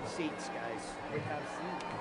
seats, guys. We have seats.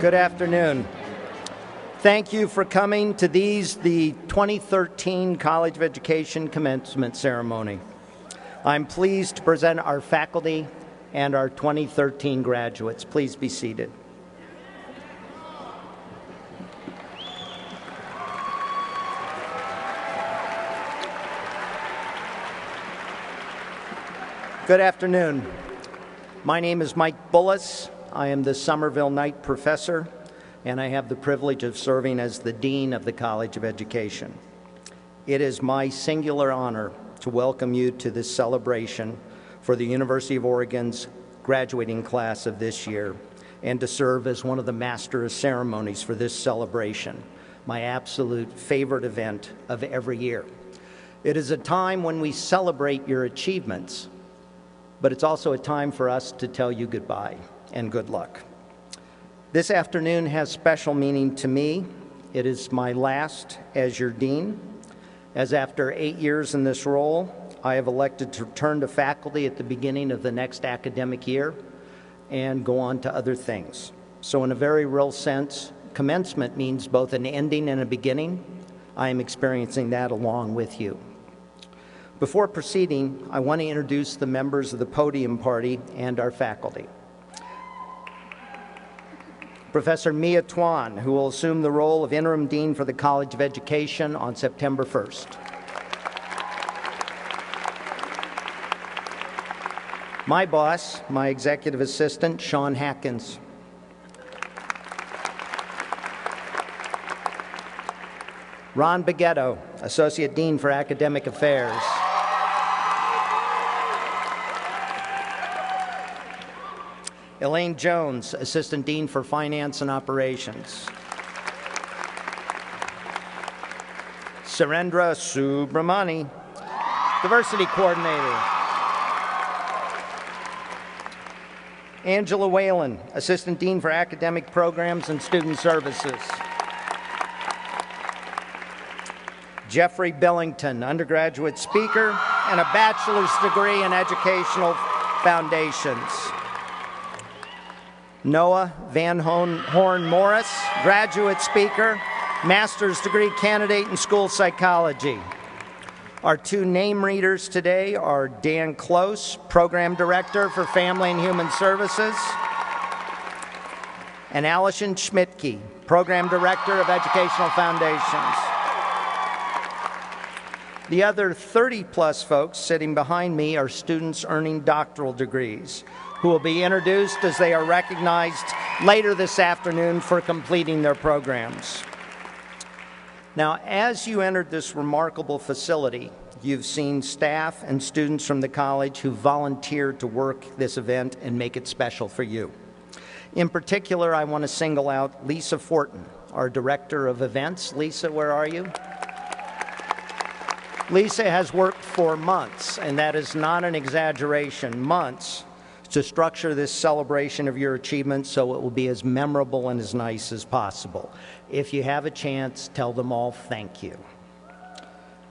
Good afternoon. Thank you for coming to the 2013 College of Education Commencement Ceremony. I'm pleased to present our faculty and our 2013 graduates. Please be seated. Good afternoon. My name is Mike Bullis. I am the Somerville Knight Professor, and I have the privilege of serving as the Dean of the College of Education. It is my singular honor to welcome you to this celebration for the University of Oregon's graduating class of this year, and to serve as one of the Master of Ceremonies for this celebration, my absolute favorite event of every year. It is a time when we celebrate your achievements, but it's also a time for us to tell you goodbye and good luck. This afternoon has special meaning to me. It is my last as your dean, as after 8 years in this role, I have elected to return to faculty at the beginning of the next academic year and go on to other things. So in a very real sense, commencement means both an ending and a beginning. I am experiencing that along with you. Before proceeding, I want to introduce the members of the podium party and our faculty. Professor Mia Tuan, who will assume the role of Interim Dean for the College of Education on September 1st. My boss, my executive assistant, Sean Hatkins. Ron Bagetto, Associate Dean for Academic Affairs. Elaine Jones, Assistant Dean for Finance and Operations. Surendra Subramani, Diversity Coordinator. Angela Whalen, Assistant Dean for Academic Programs and Student Services. Jeffrey Billington, undergraduate speaker and a bachelor's degree in educational foundations. Noah Van Horn Morris, graduate speaker, master's degree candidate in school psychology. Our two name readers today are Dan Close, program director for Family and Human Services, and Allison Schmidtke, program director of Educational Foundations. The other 30-plus folks sitting behind me are students earning doctoral degrees, who will be introduced as they are recognized later this afternoon for completing their programs. Now, as you entered this remarkable facility, you've seen staff and students from the college who volunteered to work this event and make it special for you. In particular, I want to single out Lisa Fortin, our Director of Events. Lisa, where are you? Lisa has worked for months, and that is not an exaggeration, months, to structure this celebration of your achievements so it will be as memorable and as nice as possible. If you have a chance, tell them all thank you.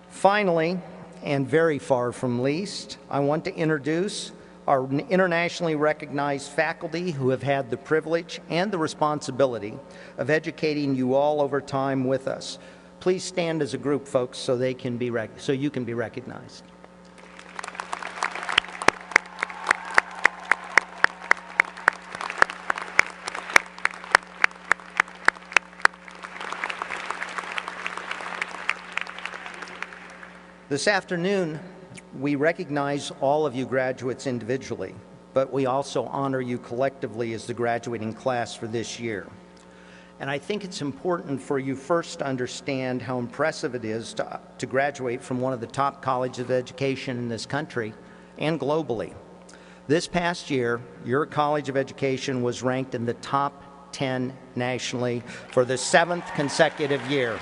Finally, and very far from least, I want to introduce our internationally recognized faculty who have had the privilege and the responsibility of educating you all over time with us. Please stand as a group, folks, so you can be recognized. This afternoon, we recognize all of you graduates individually, but we also honor you collectively as the graduating class for this year. And I think it's important for you first to understand how impressive it is to graduate from one of the top colleges of education in this country and globally. This past year, your College of Education was ranked in the top 10 nationally for the 7th consecutive year.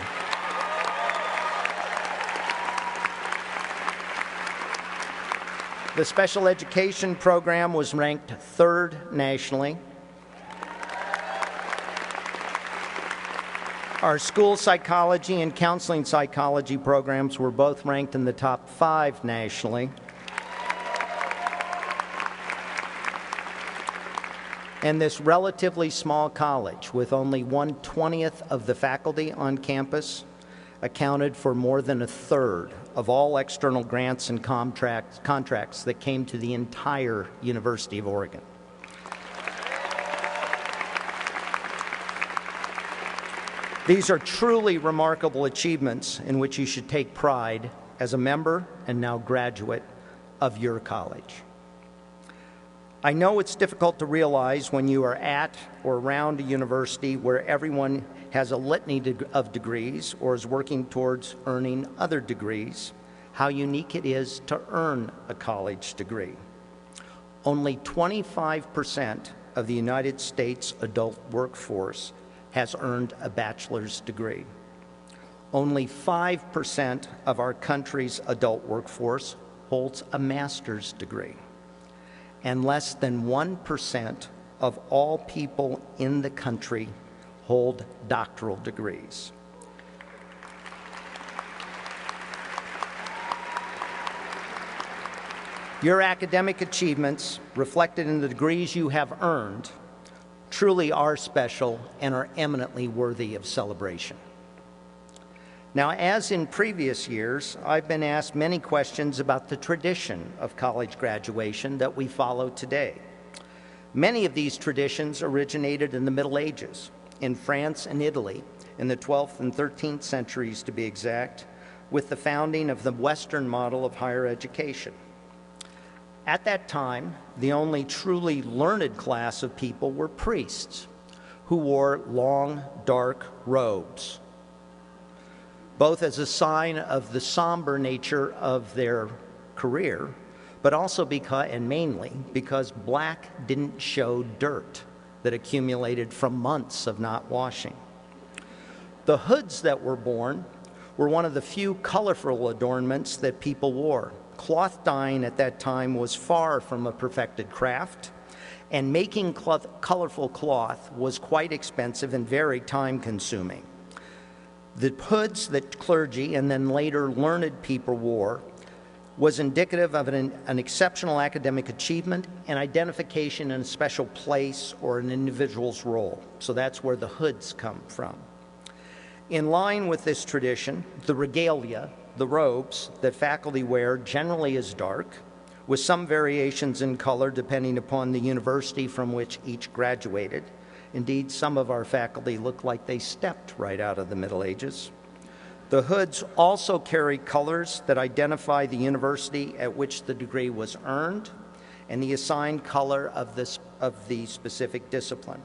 The special education program was ranked 3rd nationally. Our school psychology and counseling psychology programs were both ranked in the top 5 nationally. And this relatively small college, with only 1/20th of the faculty on campus, accounted for more than a third of all external grants and contracts that came to the entire University of Oregon. These are truly remarkable achievements in which you should take pride as a member and now graduate of your college. I know it's difficult to realize when you are at or around a university where everyone has a litany of degrees or is working towards earning other degrees, how unique it is to earn a college degree. Only 25% of the United States adult workforce has earned a bachelor's degree. Only 5% of our country's adult workforce holds a master's degree. And less than 1% of all people in the country hold doctoral degrees. Your academic achievements, reflected in the degrees you have earned, truly are special and are eminently worthy of celebration. Now, as in previous years, I've been asked many questions about the tradition of college graduation that we follow today. Many of these traditions originated in the Middle Ages, in France and Italy, in the 12th and 13th centuries to be exact, with the founding of the Western model of higher education. At that time, the only truly learned class of people were priests, who wore long, dark robes, both as a sign of the somber nature of their career, but also because, and mainly, because black didn't show dirt that accumulated from months of not washing. The hoods that were worn were one of the few colorful adornments that people wore. Cloth dyeing at that time was far from a perfected craft, and making colorful cloth was quite expensive and very time-consuming. The hoods that clergy and then later learned people wore was indicative of an exceptional academic achievement and identification in a special place or an individual's role. So that's where the hoods come from. In line with this tradition, the regalia, the robes that faculty wear, generally is dark, with some variations in color depending upon the university from which each graduated. Indeed, some of our faculty look like they stepped right out of the Middle Ages. The hoods also carry colors that identify the university at which the degree was earned and the assigned color of the specific discipline.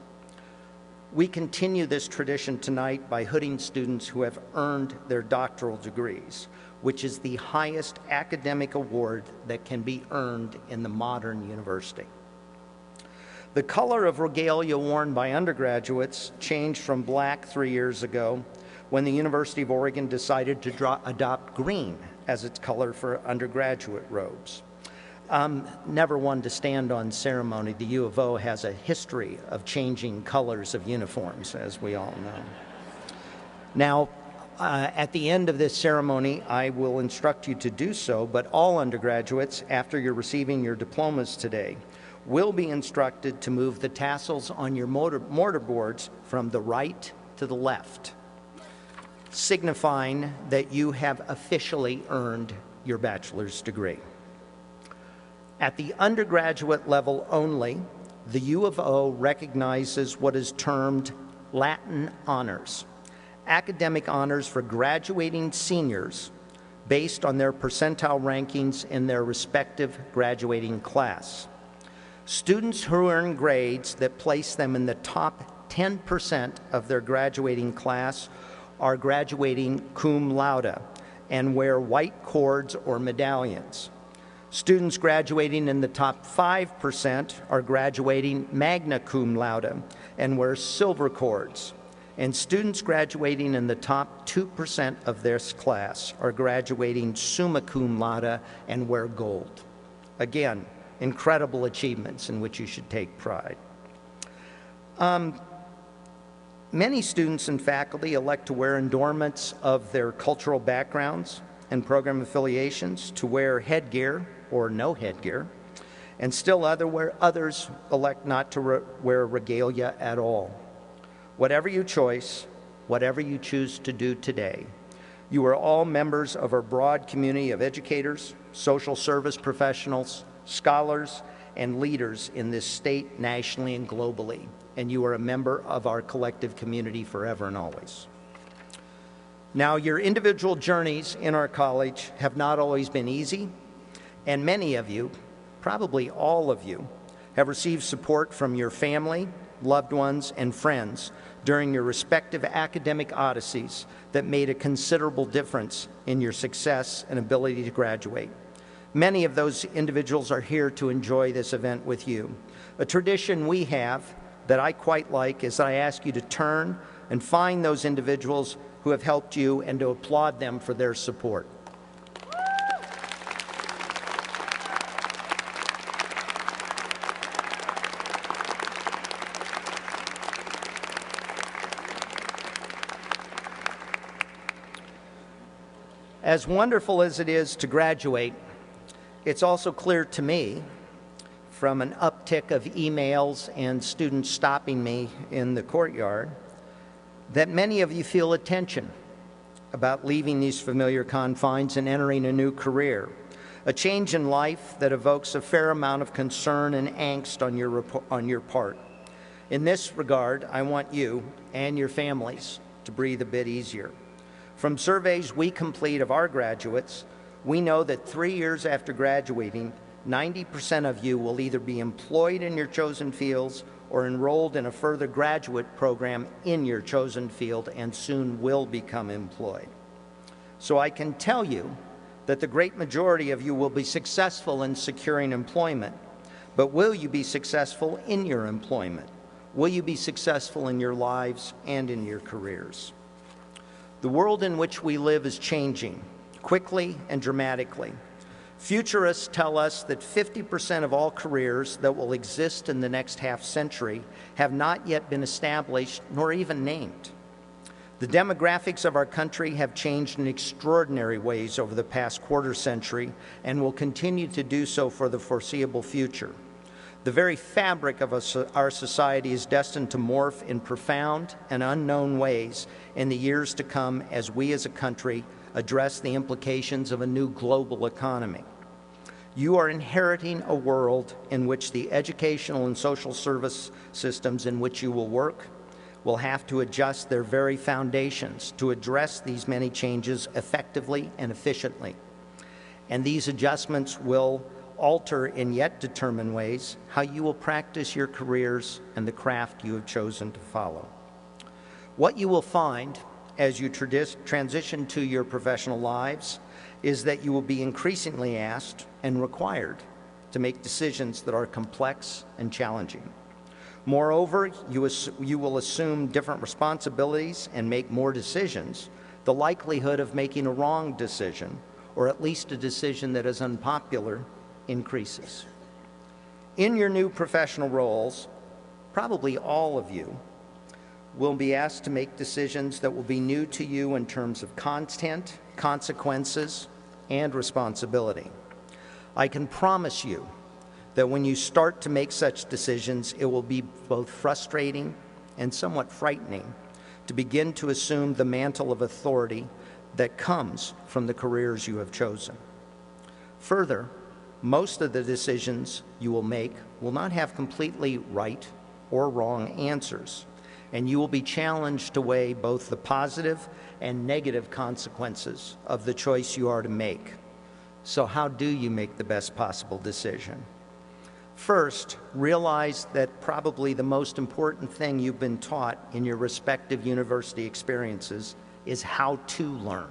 We continue this tradition tonight by hooding students who have earned their doctoral degrees, which is the highest academic award that can be earned in the modern university. The color of regalia worn by undergraduates changed from black 3 years ago when the University of Oregon decided to adopt green as its color for undergraduate robes. Never one to stand on ceremony. The U of O has a history of changing colors of uniforms, as we all know. Now, at the end of this ceremony, I will instruct you to do so, but all undergraduates, after you're receiving your diplomas today, will be instructed to move the tassels on your mortarboards from the right to the left, signifying that you have officially earned your bachelor's degree. At the undergraduate level only, the U of O recognizes what is termed Latin honors, academic honors for graduating seniors based on their percentile rankings in their respective graduating class. Students who earn grades that place them in the top 10% of their graduating class are graduating cum laude and wear white cords or medallions. Students graduating in the top 5% are graduating magna cum laude and wear silver cords. And students graduating in the top 2% of their class are graduating summa cum laude and wear gold. Again, incredible achievements in which you should take pride. Many students and faculty elect to wear adornments of their cultural backgrounds and program affiliations, to wear headgear or no headgear, and still others elect not to wear regalia at all. Whatever you choose to do today, you are all members of our broad community of educators, social service professionals, scholars, and leaders in this state, nationally, and globally, and you are a member of our collective community forever and always. Now, your individual journeys in our college have not always been easy, and many of you, probably all of you, have received support from your family, loved ones, and friends during your respective academic odysseys that made a considerable difference in your success and ability to graduate. Many of those individuals are here to enjoy this event with you. A tradition we have that I quite like is that I ask you to turn and find those individuals who have helped you and to applaud them for their support. As wonderful as it is to graduate, it's also clear to me from an uptick of emails and students stopping me in the courtyard that many of you feel a tension about leaving these familiar confines and entering a new career, a change in life that evokes a fair amount of concern and angst on your part. In this regard, I want you and your families to breathe a bit easier. From surveys we complete of our graduates, we know that 3 years after graduating, 90% of you will either be employed in your chosen fields or enrolled in a further graduate program in your chosen field and soon will become employed. So I can tell you that the great majority of you will be successful in securing employment, but will you be successful in your employment? Will you be successful in your lives and in your careers? The world in which we live is changing quickly and dramatically. Futurists tell us that 50% of all careers that will exist in the next half century have not yet been established nor even named. The demographics of our country have changed in extraordinary ways over the past quarter century and will continue to do so for the foreseeable future. The very fabric of our society is destined to morph in profound and unknown ways in the years to come as we as a country address the implications of a new global economy. You are inheriting a world in which the educational and social service systems in which you will work will have to adjust their very foundations to address these many changes effectively and efficiently. And these adjustments will alter in yet determined ways how you will practice your careers and the craft you have chosen to follow. What you will find as you transition to your professional lives is that you will be increasingly asked and required to make decisions that are complex and challenging. Moreover, you will assume different responsibilities and make more decisions. The likelihood of making a wrong decision, or at least a decision that is unpopular, increases. In your new professional roles, probably all of you will be asked to make decisions that will be new to you in terms of content, consequences, and responsibility. I can promise you that when you start to make such decisions, it will be both frustrating and somewhat frightening to begin to assume the mantle of authority that comes from the careers you have chosen. Further, most of the decisions you will make will not have completely right or wrong answers, and you will be challenged to weigh both the positive and negative consequences of the choice you are to make. So how do you make the best possible decision? First, realize that probably the most important thing you've been taught in your respective university experiences is how to learn.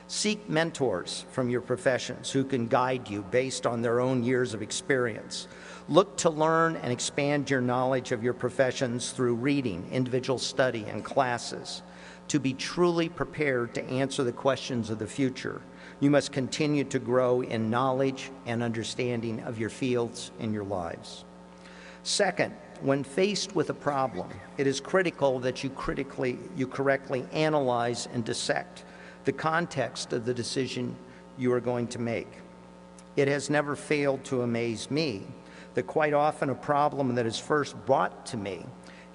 Seek mentors from your professions who can guide you based on their own years of experience. Look to learn and expand your knowledge of your professions through reading, individual study, and classes. To be truly prepared to answer the questions of the future, you must continue to grow in knowledge and understanding of your fields and your lives. Second, when faced with a problem, it is critical that you correctly analyze and dissect the context of the decision you are going to make. It has never failed to amaze me that quite often a problem that is first brought to me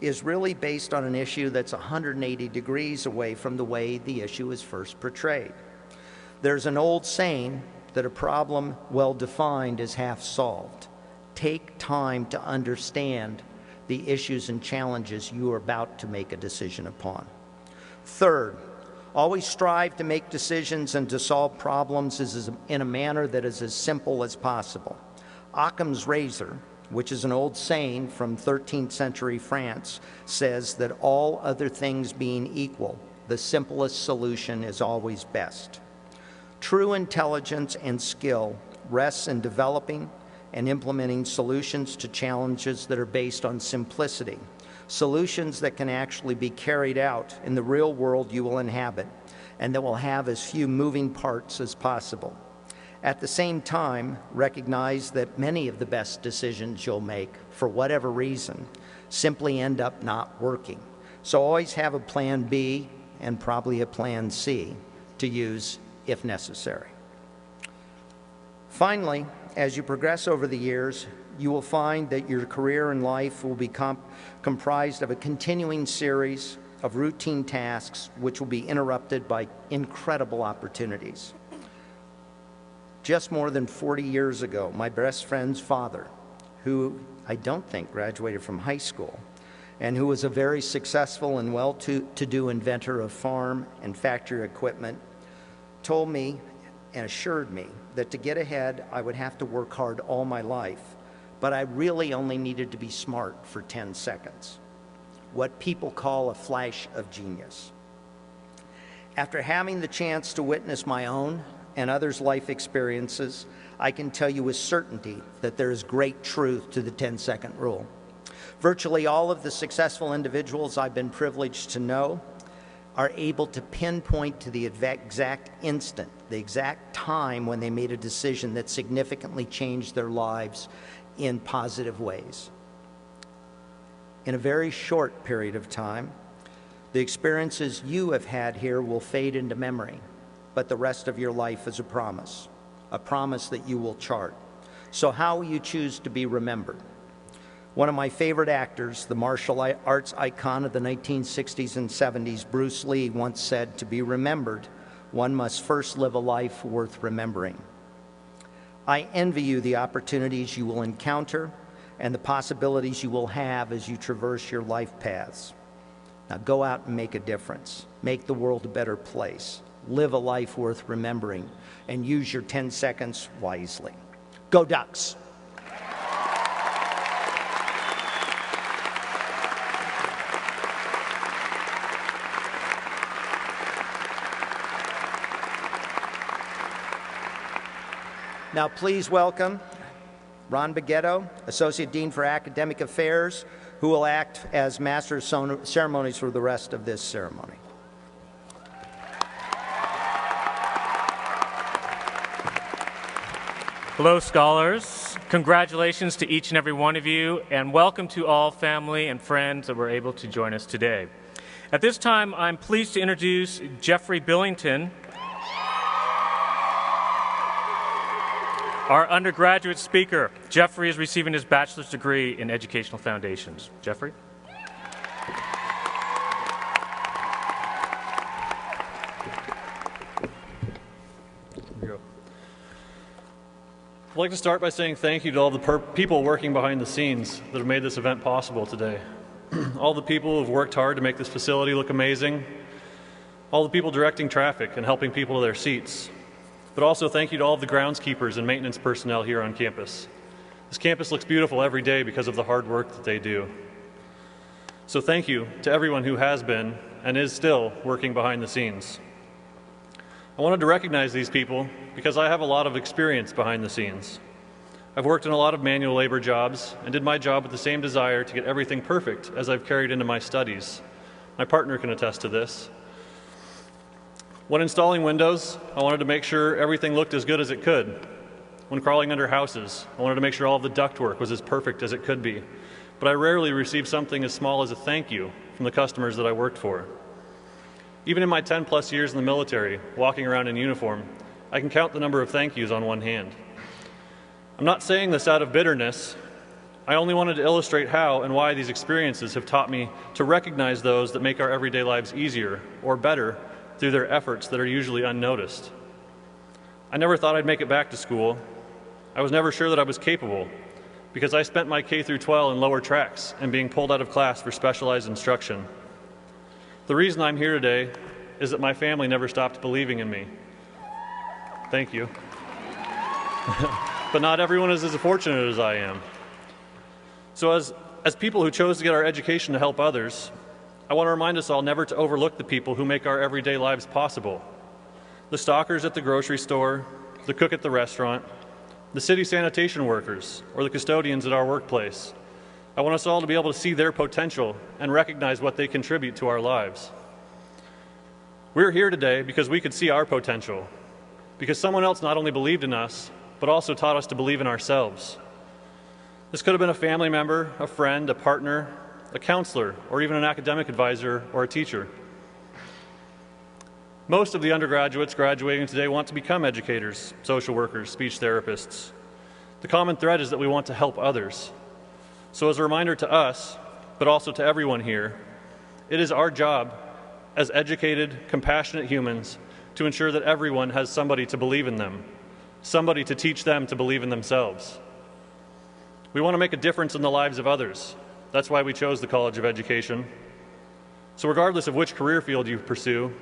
is really based on an issue that's 180 degrees away from the way the issue is first portrayed. There's an old saying that a problem well defined is half solved. Take time to understand the issues and challenges you are about to make a decision upon. Third, always strive to make decisions and to solve problems in a manner that is as simple as possible. Occam's razor, which is an old saying from 13th century France, says that all other things being equal, the simplest solution is always best. True intelligence and skill rests in developing and implementing solutions to challenges that are based on simplicity, solutions that can actually be carried out in the real world you will inhabit and that will have as few moving parts as possible. At the same time, recognize that many of the best decisions you'll make, for whatever reason, simply end up not working. So always have a plan B and probably a plan C to use if necessary. Finally, as you progress over the years, you will find that your career and life will be comprised of a continuing series of routine tasks which will be interrupted by incredible opportunities. Just more than 40 years ago, my best friend's father, who I don't think graduated from high school, and who was a very successful and well-to-do inventor of farm and factory equipment, told me and assured me that to get ahead, I would have to work hard all my life, but I really only needed to be smart for 10 seconds, what people call a flash of genius. After having the chance to witness my own and others' life experiences, I can tell you with certainty that there is great truth to the 10-second rule. Virtually all of the successful individuals I've been privileged to know are able to pinpoint to the exact instant, the exact time when they made a decision that significantly changed their lives in positive ways. In a very short period of time, the experiences you have had here will fade into memory, but the rest of your life is a promise that you will chart. So how will you choose to be remembered? One of my favorite actors, the martial arts icon of the 1960s and 70s, Bruce Lee, once said, "To be remembered, one must first live a life worth remembering." I envy you the opportunities you will encounter and the possibilities you will have as you traverse your life paths. Now go out and make a difference. Make the world a better place. Live a life worth remembering, and use your 10 seconds wisely. Go Ducks! Now please welcome Ron Baguetto, Associate Dean for Academic Affairs, who will act as Master of Ceremonies for the rest of this ceremony. Hello, scholars. Congratulations to each and every one of you, and welcome to all family and friends that were able to join us today. At this time, I'm pleased to introduce Jeffrey Billington, our undergraduate speaker. Jeffrey is receiving his bachelor's degree in educational foundations. Jeffrey? I'd like to start by saying thank you to all the people working behind the scenes that have made this event possible today. All the people who have worked hard to make this facility look amazing, all the people directing traffic and helping people to their seats, but also thank you to all of the groundskeepers and maintenance personnel here on campus. This campus looks beautiful every day because of the hard work that they do. So thank you to everyone who has been and is still working behind the scenes. I wanted to recognize these people because I have a lot of experience behind the scenes. I've worked in a lot of manual labor jobs and did my job with the same desire to get everything perfect as I've carried into my studies. My partner can attest to this. When installing windows, I wanted to make sure everything looked as good as it could. When crawling under houses, I wanted to make sure all of the ductwork was as perfect as it could be. But I rarely received something as small as a thank you from the customers that I worked for. Even in my 10-plus years in the military, walking around in uniform, I can count the number of thank yous on one hand. I'm not saying this out of bitterness. I only wanted to illustrate how and why these experiences have taught me to recognize those that make our everyday lives easier or better through their efforts that are usually unnoticed. I never thought I'd make it back to school. I was never sure that I was capable because I spent my K through 12 in lower tracks and being pulled out of class for specialized instruction. The reason I'm here today is that my family never stopped believing in me. Thank you. But not everyone is as fortunate as I am. So as people who chose to get our education to help others, I want to remind us all never to overlook the people who make our everyday lives possible. The stockers at the grocery store, the cook at the restaurant, the city sanitation workers, or the custodians at our workplace. I want us all to be able to see their potential and recognize what they contribute to our lives. We're here today because we could see our potential, because someone else not only believed in us, but also taught us to believe in ourselves. This could have been a family member, a friend, a partner, a counselor, or even an academic advisor or a teacher. Most of the undergraduates graduating today want to become educators, social workers, speech therapists. The common thread is that we want to help others. So as a reminder to us, but also to everyone here, it is our job as educated, compassionate humans to ensure that everyone has somebody to believe in them, somebody to teach them to believe in themselves. We want to make a difference in the lives of others. That's why we chose the College of Education. So regardless of which career field you pursue,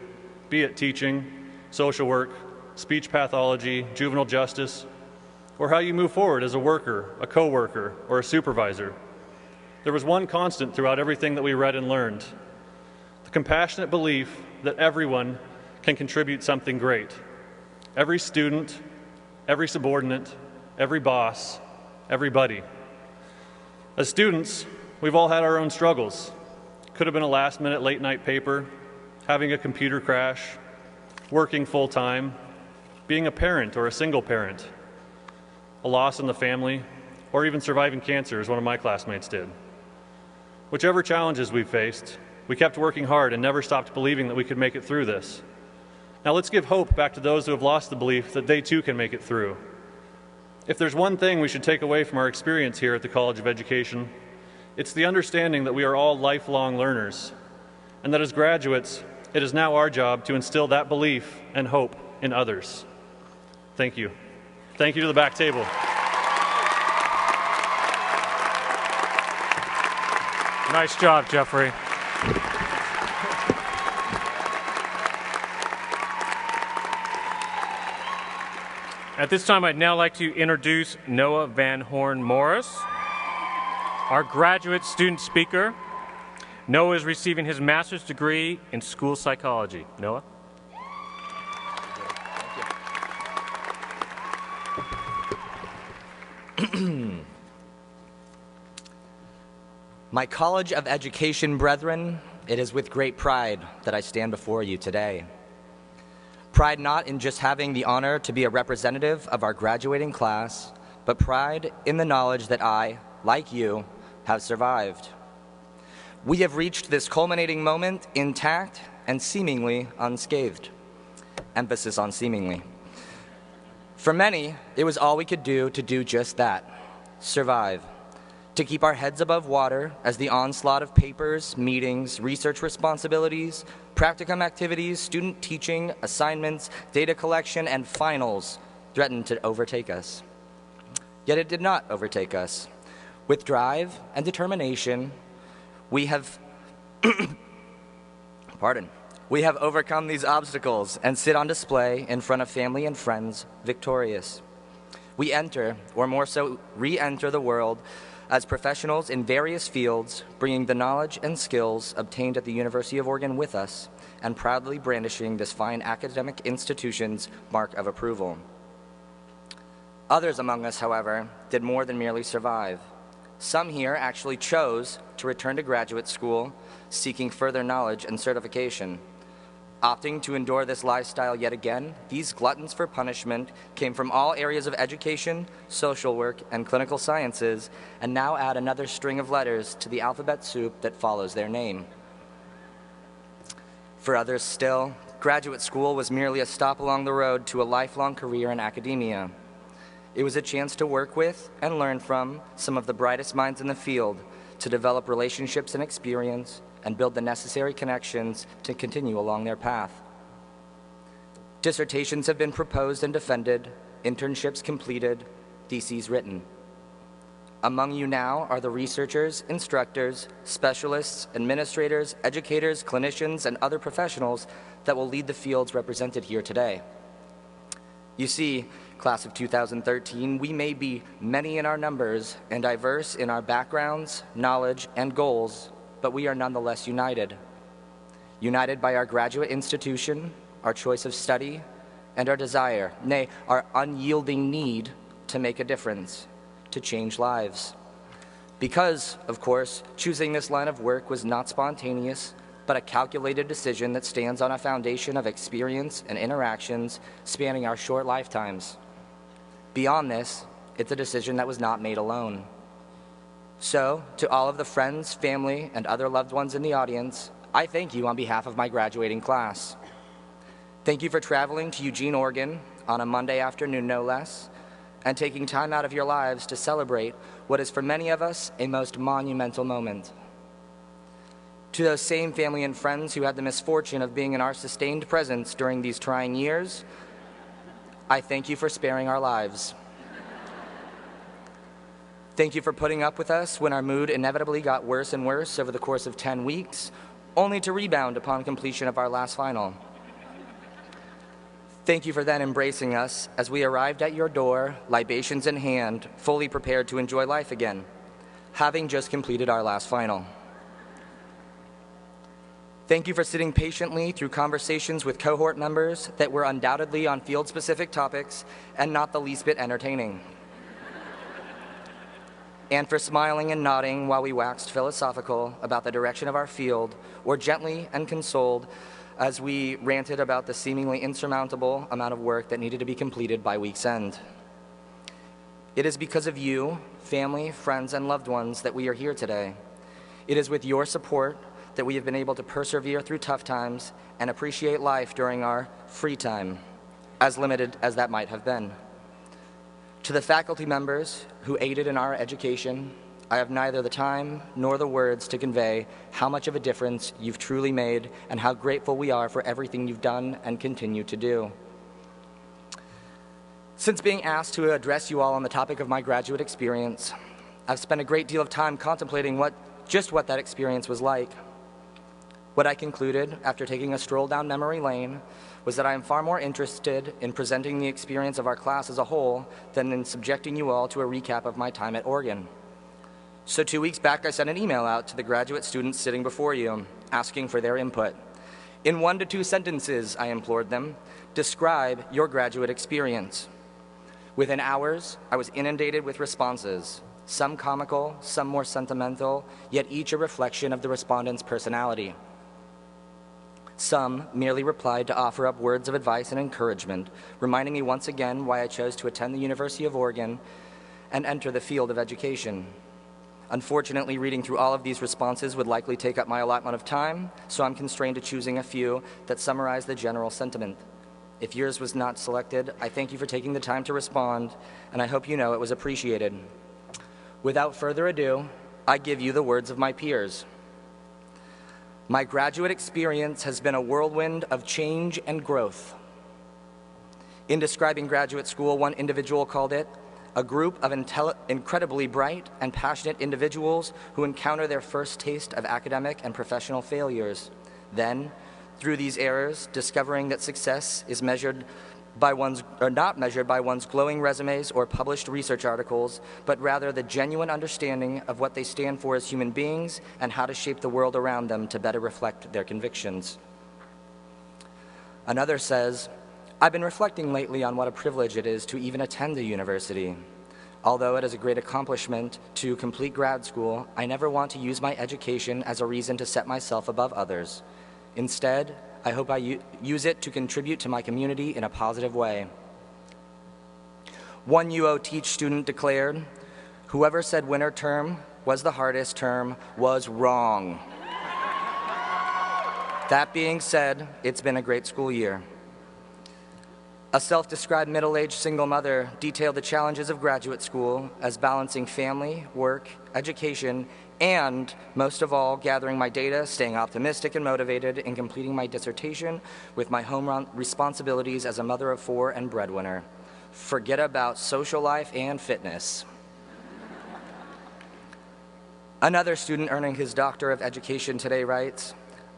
be it teaching, social work, speech pathology, juvenile justice, or how you move forward as a worker, a coworker, or a supervisor, there was one constant throughout everything that we read and learned: the compassionate belief that everyone can contribute something great. Every student, every subordinate, every boss, everybody. As students, we've all had our own struggles. Could have been a last-minute late-night paper, having a computer crash, working full-time, being a parent or a single parent, a loss in the family, or even surviving cancer, as one of my classmates did. Whichever challenges we faced, we kept working hard and never stopped believing that we could make it through this. Now let's give hope back to those who have lost the belief that they too can make it through. If there's one thing we should take away from our experience here at the College of Education, it's the understanding that we are all lifelong learners, and that as graduates, it is now our job to instill that belief and hope in others. Thank you. Thank you to the back table. Nice job, Jeffrey. At this time, I'd now like to introduce Noah Van Horn Morris, our graduate student speaker. Noah is receiving his master's degree in school psychology. Noah? My College of Education brethren, it is with great pride that I stand before you today. Pride not in just having the honor to be a representative of our graduating class, but pride in the knowledge that I, like you, have survived. We have reached this culminating moment intact and seemingly unscathed. Emphasis on seemingly. For many, it was all we could do to do just that, survive. To keep our heads above water as the onslaught of papers, meetings, research responsibilities, practicum activities, student teaching, assignments, data collection, and finals threatened to overtake us. Yet it did not overtake us. With drive and determination, we have we have overcome these obstacles and sit on display in front of family and friends victorious. We enter, or more so re-enter the world as professionals in various fields, bringing the knowledge and skills obtained at the University of Oregon with us, and proudly brandishing this fine academic institution's mark of approval. Others among us, however, did more than merely survive. Some here actually chose to return to graduate school, seeking further knowledge and certification. Opting to endure this lifestyle yet again, these gluttons for punishment came from all areas of education, social work, and clinical sciences, and now add another string of letters to the alphabet soup that follows their name. For others still, graduate school was merely a stop along the road to a lifelong career in academia. It was a chance to work with and learn from some of the brightest minds in the field, to develop relationships and experience, and build the necessary connections to continue along their path. Dissertations have been proposed and defended, internships completed, theses written. Among you now are the researchers, instructors, specialists, administrators, educators, clinicians, and other professionals that will lead the fields represented here today. You see, class of 2013, we may be many in our numbers and diverse in our backgrounds, knowledge, and goals, but we are nonetheless united. United by our graduate institution, our choice of study, and our desire, nay, our unyielding need to make a difference, to change lives. Because, of course, choosing this line of work was not spontaneous, but a calculated decision that stands on a foundation of experience and interactions spanning our short lifetimes. Beyond this, it's a decision that was not made alone. So, to all of the friends, family, and other loved ones in the audience, I thank you on behalf of my graduating class. Thank you for traveling to Eugene, Oregon on a Monday afternoon, no less, and taking time out of your lives to celebrate what is for many of us a most monumental moment. To those same family and friends who had the misfortune of being in our sustained presence during these trying years, I thank you for sparing our lives. Thank you for putting up with us when our mood inevitably got worse and worse over the course of 10 weeks, only to rebound upon completion of our last final. Thank you for then embracing us as we arrived at your door, libations in hand, fully prepared to enjoy life again, having just completed our last final. Thank you for sitting patiently through conversations with cohort members that were undoubtedly on field-specific topics and not the least bit entertaining. And for smiling and nodding while we waxed philosophical about the direction of our field, or gently and consoled as we ranted about the seemingly insurmountable amount of work that needed to be completed by week's end. It is because of you, family, friends, and loved ones that we are here today. It is with your support that we have been able to persevere through tough times and appreciate life during our free time, as limited as that might have been. To the faculty members who aided in our education, I have neither the time nor the words to convey how much of a difference you've truly made and how grateful we are for everything you've done and continue to do. Since being asked to address you all on the topic of my graduate experience, I've spent a great deal of time contemplating just what that experience was like. What I concluded after taking a stroll down memory lane was that I am far more interested in presenting the experience of our class as a whole than in subjecting you all to a recap of my time at Oregon. So 2 weeks back, I sent an email out to the graduate students sitting before you, asking for their input. In 1 to 2 sentences, I implored them, describe your graduate experience. Within hours, I was inundated with responses, some comical, some more sentimental, yet each a reflection of the respondent's personality. Some merely replied to offer up words of advice and encouragement, reminding me once again why I chose to attend the University of Oregon and enter the field of education. Unfortunately, reading through all of these responses would likely take up my allotment of time, so I'm constrained to choosing a few that summarize the general sentiment. If yours was not selected, I thank you for taking the time to respond, and I hope you know it was appreciated. Without further ado, I give you the words of my peers. My graduate experience has been a whirlwind of change and growth. In describing graduate school, one individual called it a group of incredibly bright and passionate individuals who encounter their first taste of academic and professional failures. Then, through these errors, discovering that success is not measured by one's glowing resumes or published research articles, but rather the genuine understanding of what they stand for as human beings and how to shape the world around them to better reflect their convictions. Another says, I've been reflecting lately on what a privilege it is to even attend a university. Although it is a great accomplishment to complete grad school, I never want to use my education as a reason to set myself above others. Instead, I hope I use it to contribute to my community in a positive way. One UO Teach student declared, whoever said winter term was the hardest term was wrong. That being said, it's been a great school year. A self-described middle-aged single mother detailed the challenges of graduate school as balancing family, work, education, and, most of all, gathering my data, staying optimistic and motivated, and completing my dissertation with my home responsibilities as a mother of 4 and breadwinner. Forget about social life and fitness. Another student earning his Doctor of Education today writes,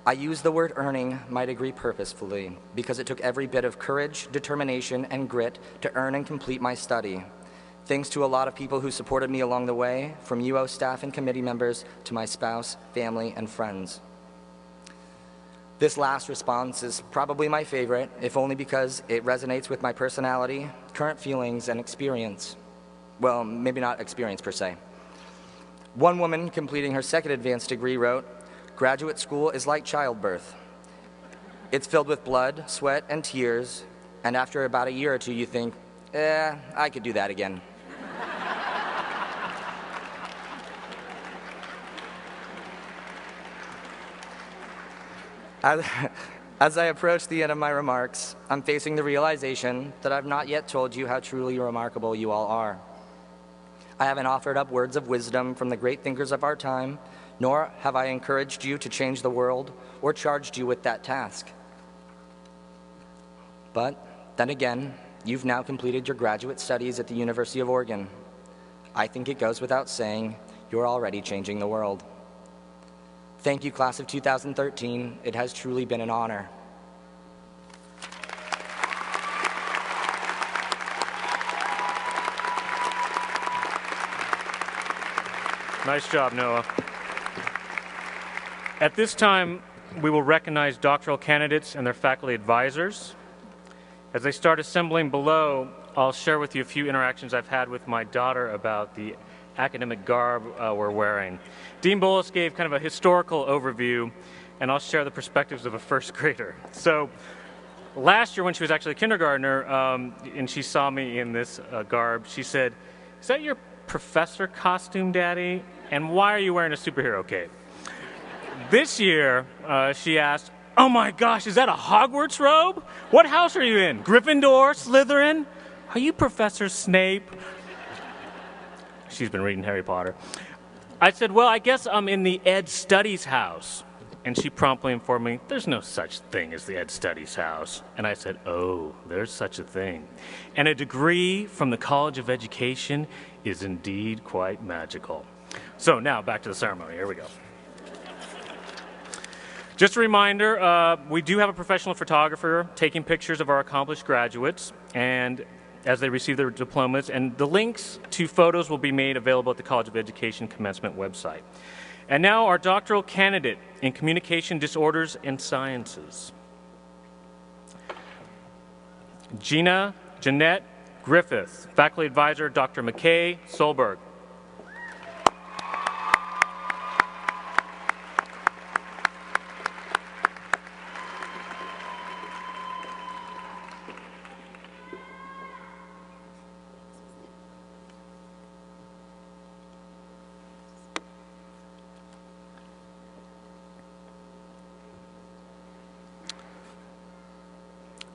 I use the word earning my degree purposefully because it took every bit of courage, determination, and grit to earn and complete my study. Thanks to a lot of people who supported me along the way, from UO staff and committee members to my spouse, family, and friends. This last response is probably my favorite, if only because it resonates with my personality, current feelings, and experience. Well, maybe not experience per se. One woman completing her second advanced degree wrote, graduate school is like childbirth. It's filled with blood, sweat, and tears, and after about a year or two you think, I could do that again. As I approach the end of my remarks, I'm facing the realization that I've not yet told you how truly remarkable you all are. I haven't offered up words of wisdom from the great thinkers of our time, nor have I encouraged you to change the world or charged you with that task. But then again, you've now completed your graduate studies at the University of Oregon. I think it goes without saying, you're already changing the world. Thank you, class of 2013. It has truly been an honor. Nice job, Noah. At this time, we will recognize doctoral candidates and their faculty advisors. As they start assembling below, I'll share with you a few interactions I've had with my daughter about the academic garb we're wearing. Dean Bullis gave kind of a historical overview, and I'll share the perspectives of a first grader. So last year when she was actually a kindergartner, and she saw me in this garb, she said, "Is that your professor costume, Daddy? And why are you wearing a superhero cape?" This year, she asked, "Oh my gosh, is that a Hogwarts robe? What house are you in? Gryffindor? Slytherin? Are you Professor Snape?" She's been reading Harry Potter. I said, "Well, I guess I'm in the Ed Studies house." And she promptly informed me, "There's no such thing as the Ed Studies house." And I said, "Oh, there's such a thing. And a degree from the College of Education is indeed quite magical." So now back to the ceremony. Here we go. Just a reminder, we do have a professional photographer taking pictures of our accomplished graduates and as they receive their diplomas, and the links to photos will be made available at the College of Education Commencement website. And now our doctoral candidate in Communication Disorders and Sciences. Jeanette Griffith, Faculty Advisor, Dr. McKay Solberg.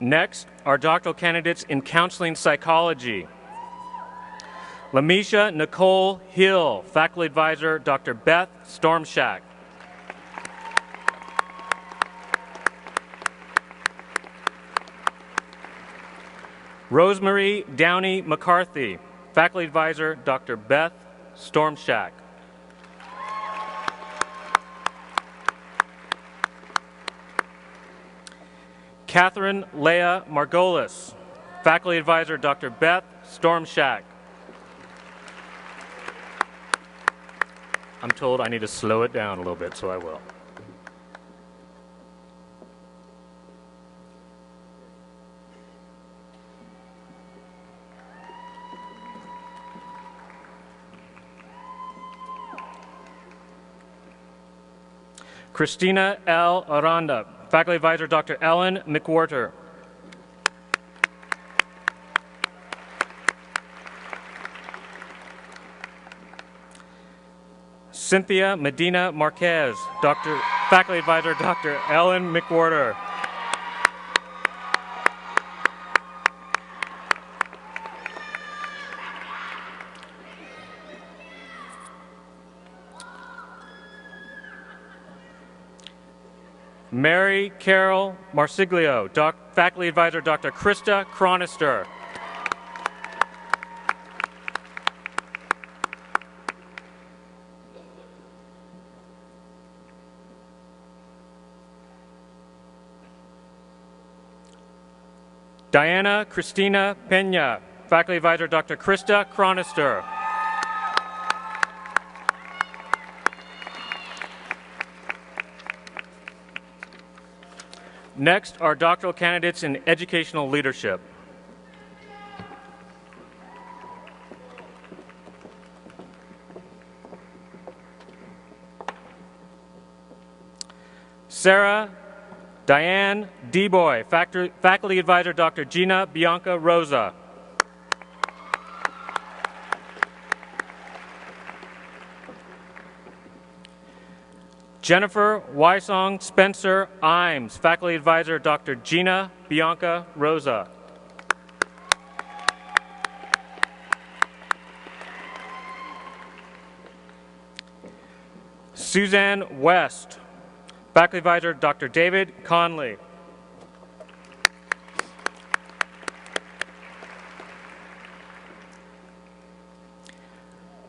Next, our doctoral candidates in counseling psychology. Lamisha Nicole Hill, Faculty Advisor, Dr. Beth Stormshack. Rosemary Downey McCarthy, Faculty Advisor, Dr. Beth Stormshack. Catherine Leah Margolis, Faculty Advisor, Dr. Beth Stormshack. I'm told I need to slow it down a little bit, so I will. Christina L. Aranda, Faculty Advisor, Dr. Ellen McWhorter. Cynthia Medina Marquez, Faculty Advisor, Dr. Ellen McWhorter. Mary Carol Marsiglio, Faculty Advisor Dr. Krista Chronister. Diana Cristina Pena, Faculty Advisor Dr. Krista Chronister. Next are doctoral candidates in educational leadership. Sarah Diane Deboy, Faculty Advisor Dr. Gina Bianca Rosa. Jennifer Wysong Spencer Imes, Faculty Advisor Dr. Gina Bianca Rosa. Suzanne West, Faculty Advisor Dr. David Conley.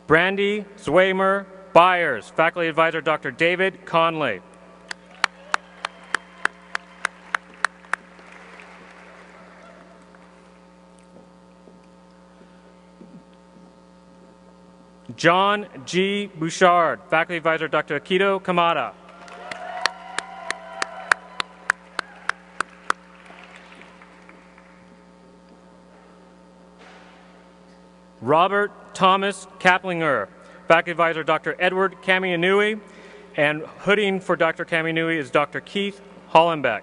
Brandy Zweimer Byers, Faculty Advisor Dr. David Conley. John G. Bouchard, Faculty Advisor Dr. Akito Kamada. Robert Thomas Kaplinger, Faculty Advisor Dr. Edward Kamianui, and hooding for Dr. Kamianui is Dr. Keith Hollenbeck.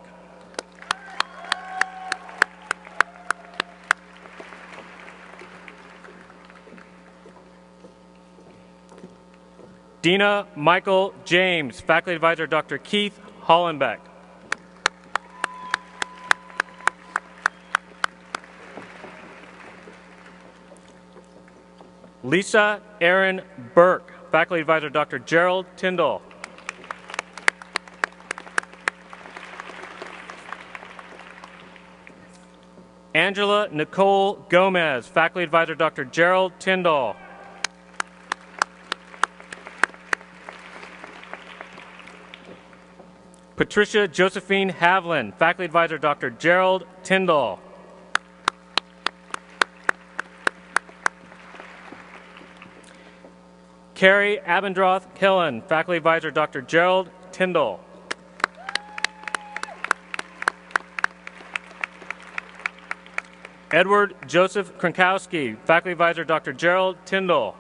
Dina Michael James, Faculty Advisor Dr. Keith Hollenbeck. Lisa Erin Burke, Faculty Advisor Dr. Gerald Tyndall. Angela Nicole Gomez, Faculty Advisor Dr. Gerald Tyndall. Patricia Josephine Havlin, Faculty Advisor Dr. Gerald Tyndall. Carrie Abendroth Killen, Faculty Advisor Dr. Gerald Tyndall. Edward Joseph Kronkowski, Faculty Advisor Dr. Gerald Tyndall.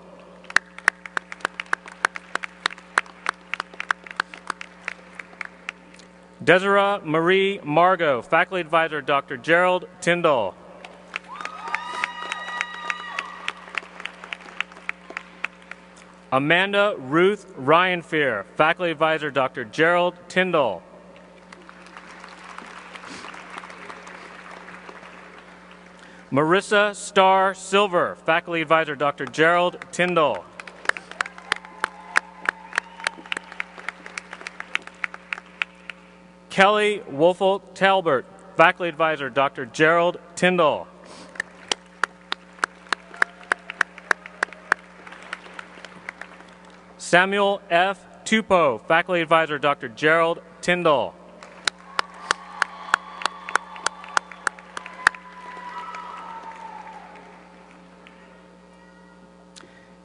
Desiree Marie Margot, Faculty Advisor Dr. Gerald Tyndall. Amanda Ruth Ryanfear, Faculty Advisor Dr. Gerald Tyndall. Marissa Starr Silver, Faculty Advisor Dr. Gerald Tyndall. Kelly Woolfolk Talbert, Faculty Advisor Dr. Gerald Tyndall. Samuel F. Tupou, Faculty Advisor Dr. Gerald Tyndall.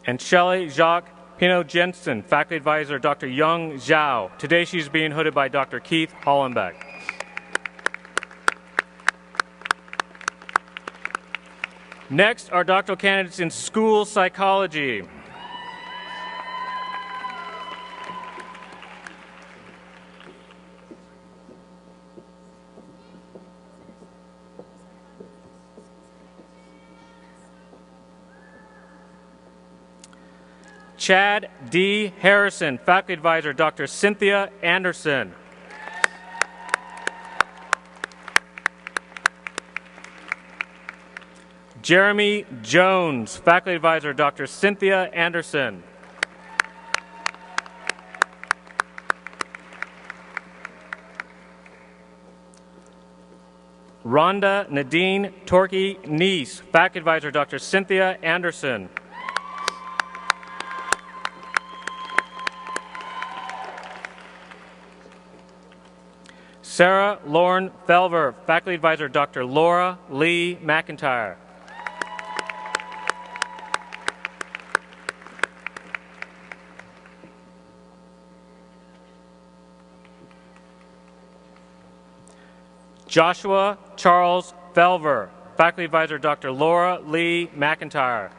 And Shelley Jacques Pinot Jensen, Faculty Advisor Dr. Young Zhao. Today she's being hooded by Dr. Keith Hollenbeck. Next are doctoral candidates in school psychology. Chad D. Harrison, Faculty Advisor Dr. Cynthia Anderson. Jeremy Jones, Faculty Advisor Dr. Cynthia Anderson. Rhonda Nadine Torkey Neese, Faculty Advisor Dr. Cynthia Anderson. Sarah Lauren Felver, Faculty Advisor Dr. Laura Lee McIntyre. Joshua Charles Felver, Faculty Advisor Dr. Laura Lee McIntyre.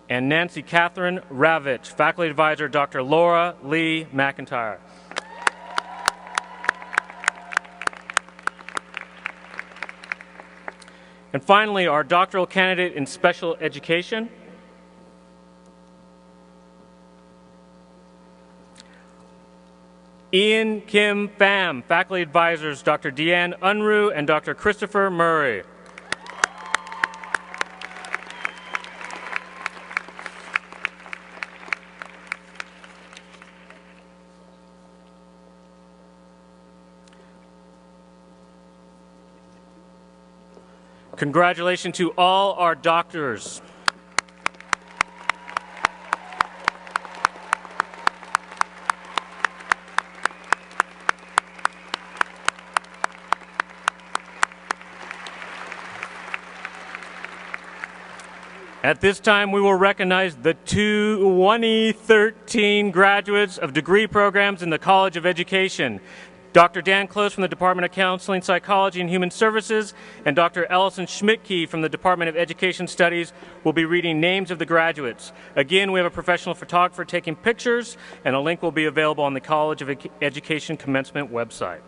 And Nancy Catherine Ravitch, Faculty Advisor Dr. Laura Lee McIntyre. And finally, our doctoral candidate in special education, Ian Kim Pham, Faculty Advisors Dr. Deanne Unruh and Dr. Christopher Murray. Congratulations to all our doctors. At this time, we will recognize the 2013 graduates of degree programs in the College of Education. Dr. Dan Close from the Department of Counseling, Psychology, and Human Services, and Dr. Ellison Schmidtke from the Department of Education Studies will be reading names of the graduates. Again, we have a professional photographer taking pictures, and a link will be available on the College of Education Commencement website.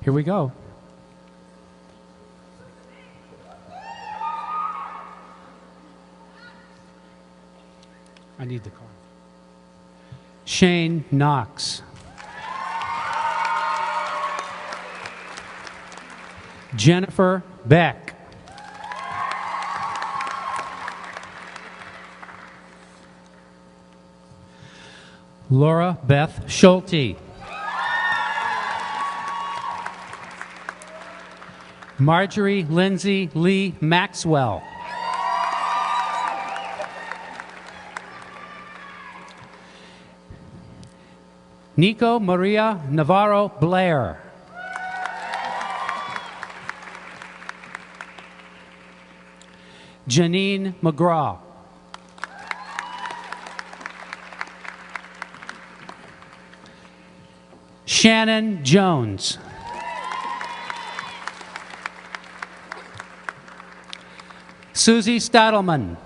Here we go. I need the card. Shane Knox. Jennifer Beck. Laura Beth Schulte. Marjorie Lindsay Lee Maxwell. Nico Maria Navarro Blair. Janine McGraw. Shannon Jones. Susie Stadelman.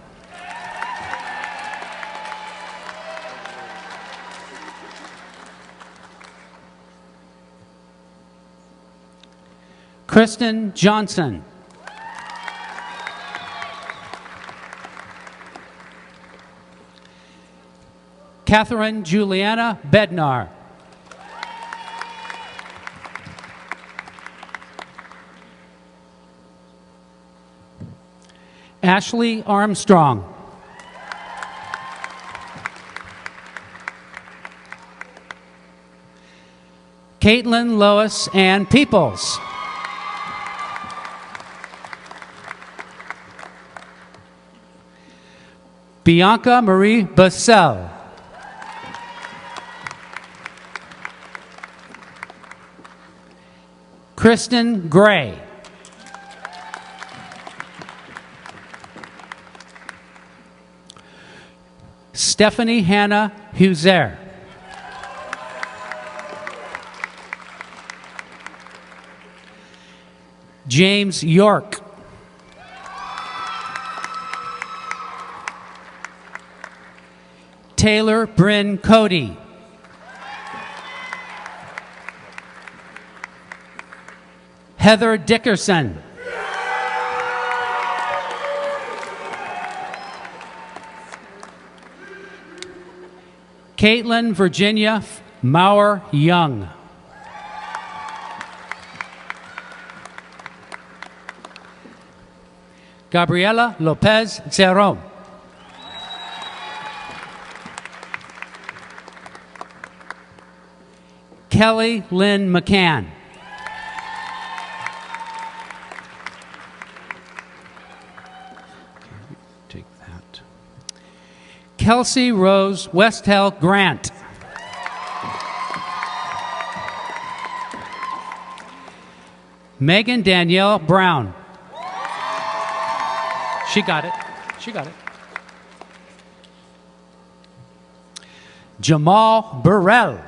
Kristen Johnson. Catherine Juliana Bednar. Ashley Armstrong. Caitlin Lois Ann Peoples. Bianca Marie Bassell. Kristen Gray. Stephanie Hannah Huser. James York. Taylor Bryn Cody. Heather Dickerson. Caitlin Virginia Maurer Young. Gabriela Lopez Cerrón. Kelly Lynn McCann. Take that. Kelsey Rose Westhell Grant. Megan Danielle Brown. She got it. She got it. Jamal Burrell.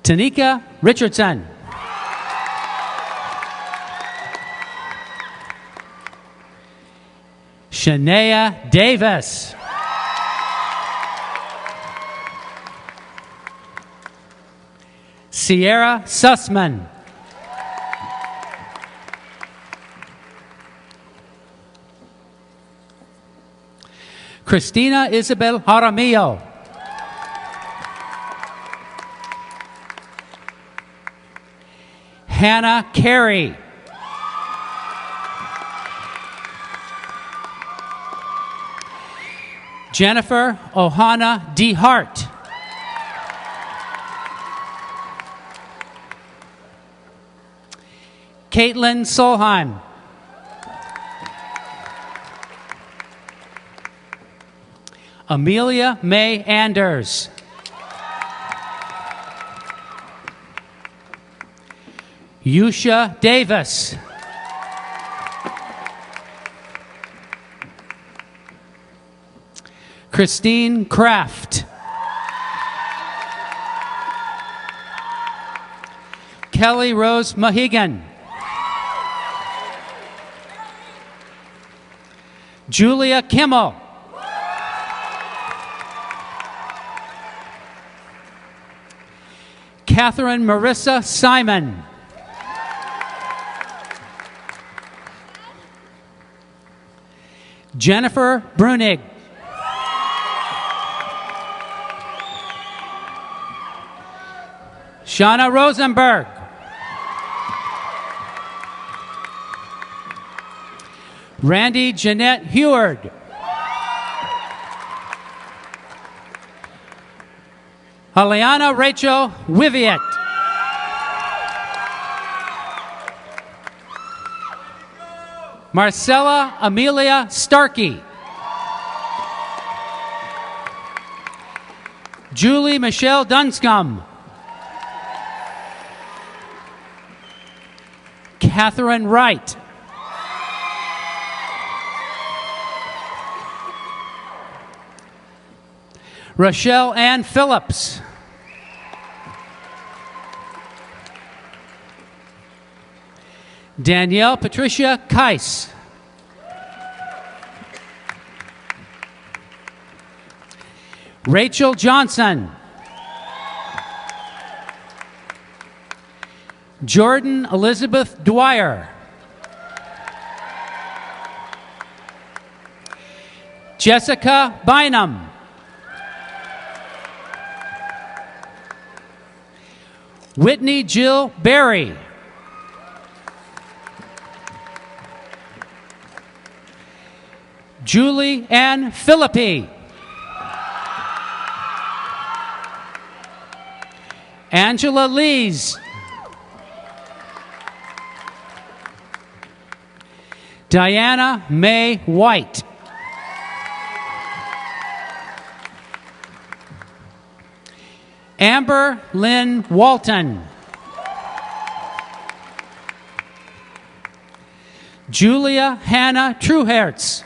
Tanika Richardson. Shania Davis. Sierra Sussman. Christina Isabel Jaramillo. Hannah Carey. Jennifer Ohana DeHart. Caitlin Solheim. Amelia May Anders. Yusha Davis. Christine Kraft. Kelly Rose Mahigan. Julia Kimmel. Catherine Marissa Simon. Jennifer Brunig. Shauna Rosenberg. Randy Jeanette Heward. Aliana Rachel Wiviet. Marcella Amelia Starkey. Julie Michelle Dunscombe. Catherine Wright. Rochelle Ann Phillips. Danielle Patricia Keiss. Rachel Johnson. Jordan Elizabeth Dwyer. Jessica Bynum. Whitney Jill Berry. Julie Ann Philippi. Angela Lees. Diana May White. Amber Lynn Walton. Julia Hannah Truhertz.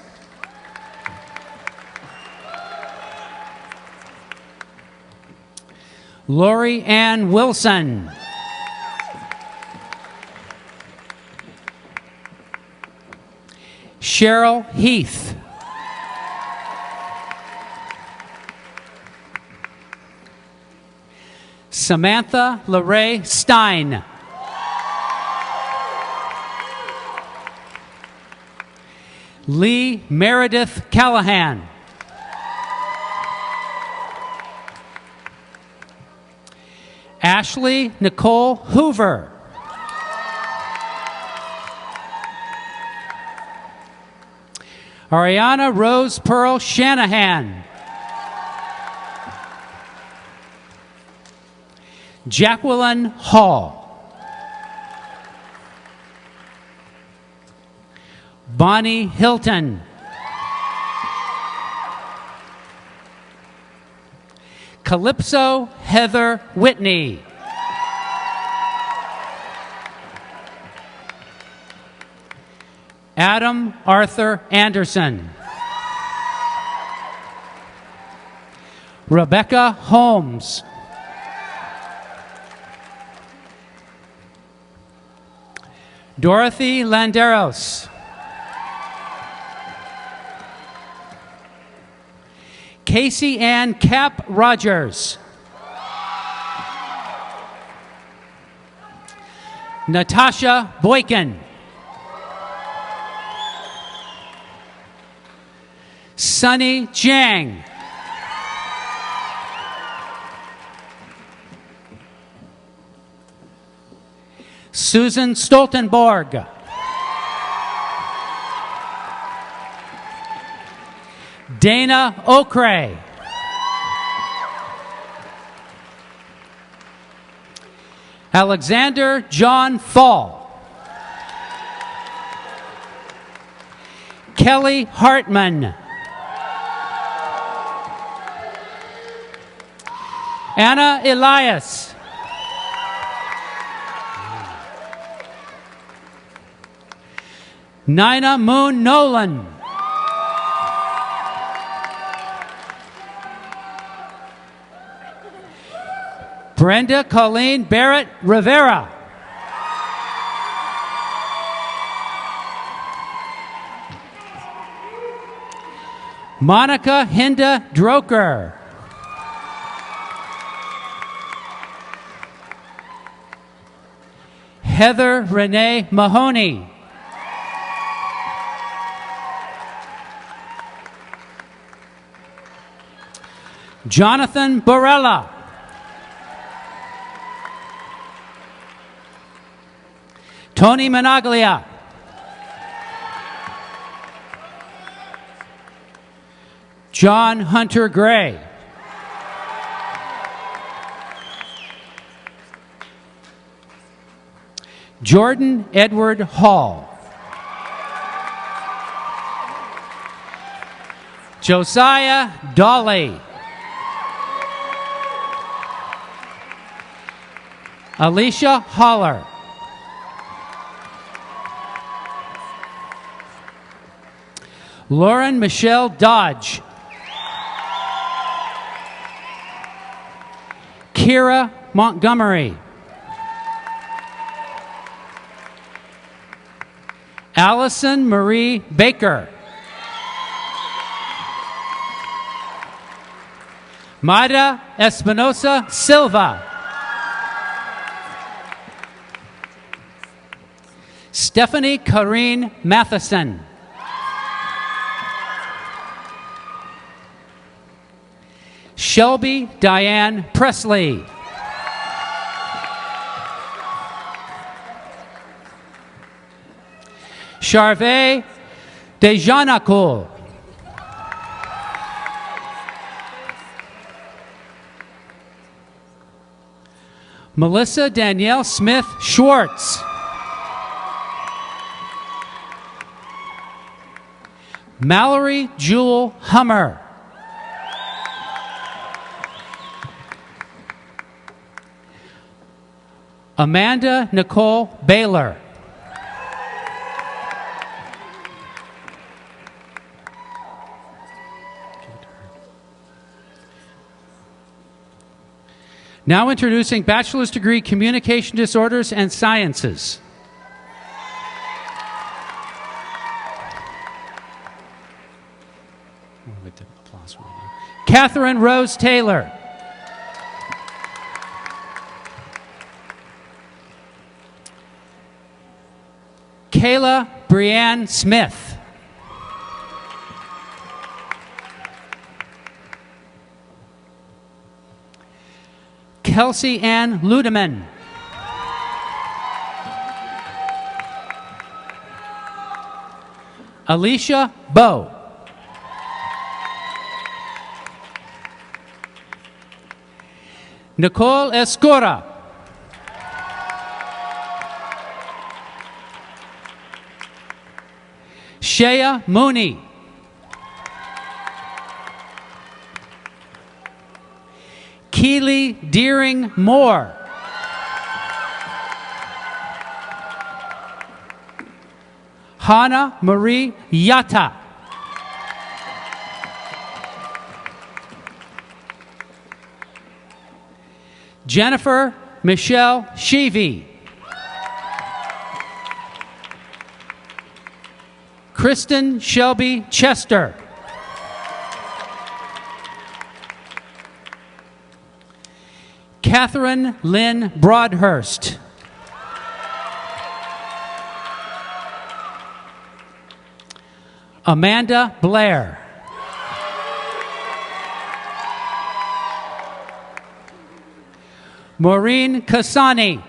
Lori Ann Wilson. Cheryl Heath. Samantha LaRae Stein. Lee Meredith Callahan. Ashley Nicole Hoover. Ariana Rose Pearl Shanahan. Jacqueline Hall. Bonnie Hilton. Calypso Heather Whitney. Adam Arthur Anderson. Rebecca Holmes. Dorothy Landeros. Casey Ann Cap Rogers. Natasha Boykin. Sunny Jiang. Susan Stoltenborg. Dana Okray. Alexander John Fall. Kelly Hartman. Anna Elias. Nina Moon Nolan. Brenda Colleen Barrett Rivera. Monica Hinda Droker. Heather Renee Mahoney. Jonathan Barella. Tony Managlia. John Hunter Gray. Jordan Edward Hall. Josiah Dolly. Alicia Holler. Lauren Michelle Dodge. Kira Montgomery. Allison Marie Baker. Maida Espinosa Silva. Stephanie Karine Matheson. Shelby Diane Presley. Charvet Dejanakul. Melissa Danielle Smith Schwartz. Mallory Jewel Hummer. Amanda Nicole Baylor. Now introducing bachelor's degree Communication Disorders and Sciences. Catherine Rose Taylor. Kayla Brianne Smith. Kelsey Ann Ludeman. Alicia Bowe. Nicole Escura. Shea Mooney. Keely Deering Moore. Hannah Marie Yatta. Jennifer Michelle Sheevy. Kristen Shelby Chester. Catherine Lynn Broadhurst. Amanda Blair. Maureen Kasani.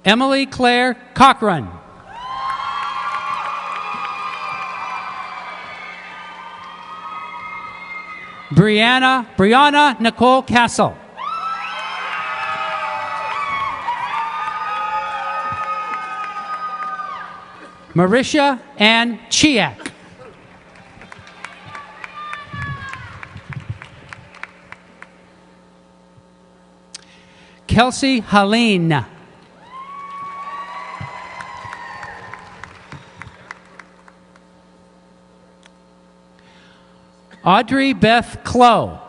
Emily Claire Cochran. Brianna Nicole Castle. Marisha Ann Chiak. Kelsey Helene. Audrey Beth Clow.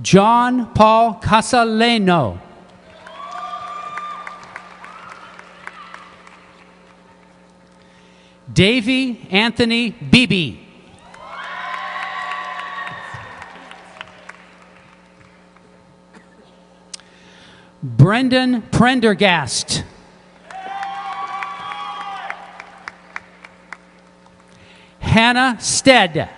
John Paul Casaleno. Davy Anthony Beebe. Brendan Prendergast. Hannah Stead.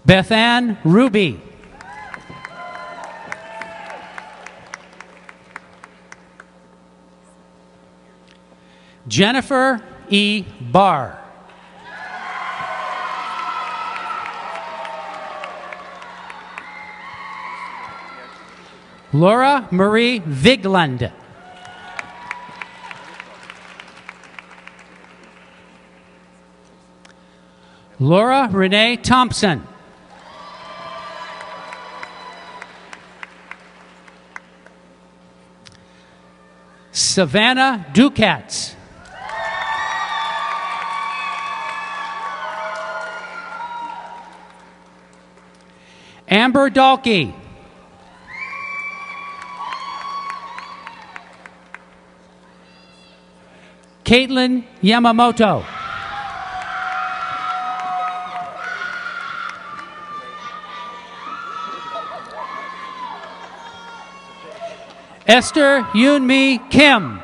Beth Ann Ruby. Jennifer E. Barr. Laura Marie Vigland. Laura Renee Thompson. Savannah Ducatz. Amber Dalkey. Caitlin Yamamoto. Esther Yoonmi Kim.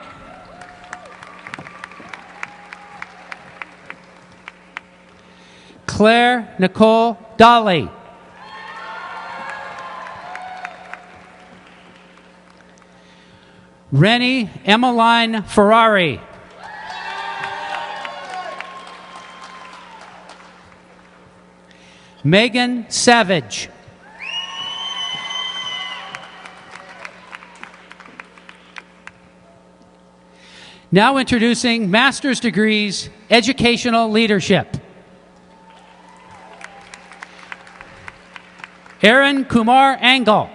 Claire Nicole Dolly. Rennie Emmeline Ferrari. Megan Savage. Now introducing master's degrees, educational leadership. Aaron Kumar Angle.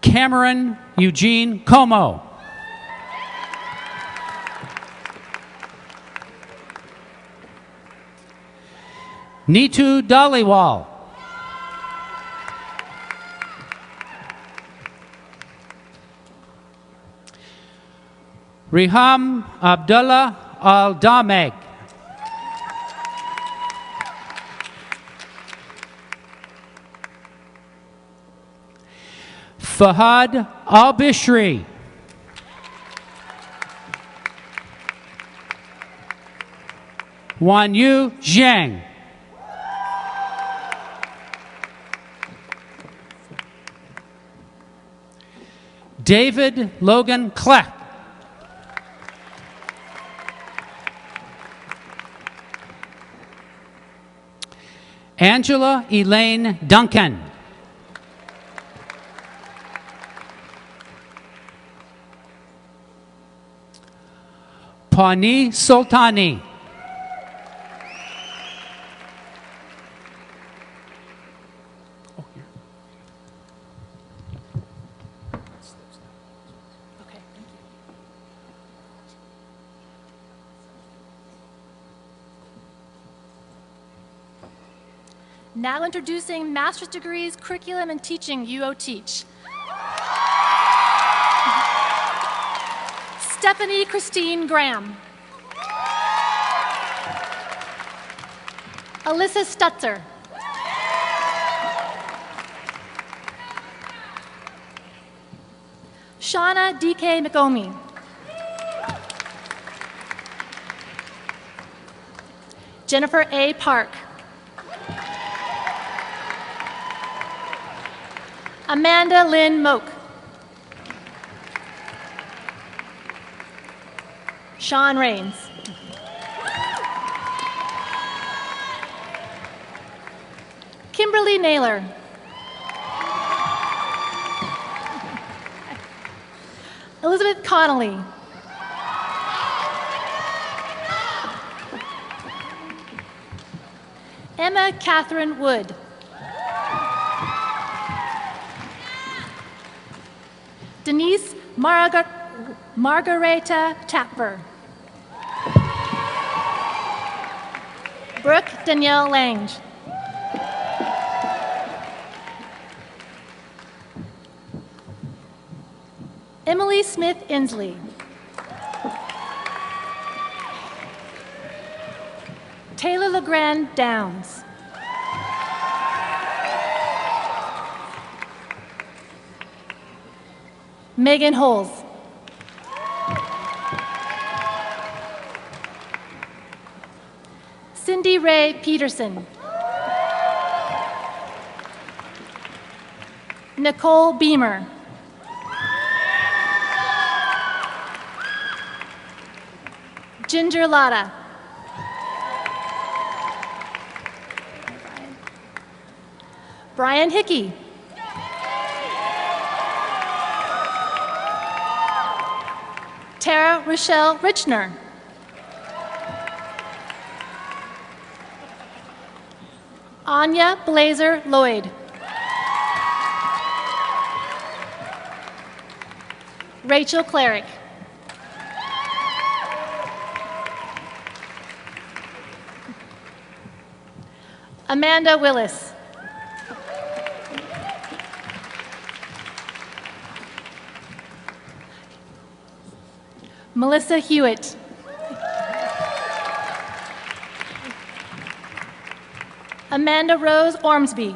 Cameron Eugene Como. Neetu Dhaliwal. Riham Abdullah Al-Dameg. Fahad Al-Bishri. Wanyu Zhang. David Logan Kleck. Angela Elaine Duncan. Pani Sultani. Now introducing master's degrees, curriculum, and teaching UO Teach. Stephanie Christine Graham. Alyssa Stutzer. Shauna D.K. McOmi. Jennifer A. Park. Amanda Lynn Moak. Sean Rains. Kimberly Naylor. Elizabeth Connolly. Emma Catherine Wood. Denise Margareta Tapper. Brooke Danielle Lange. Emily Smith Inslee. Taylor LeGrand Downs. Megan Holes. Cindy Ray Peterson. Nicole Beamer. Ginger Latta. Brian Hickey. Tara Rochelle Richner. Anya Blazer Lloyd. Rachel Cleric. Amanda Willis. Melissa Hewitt. Amanda Rose Ormsby.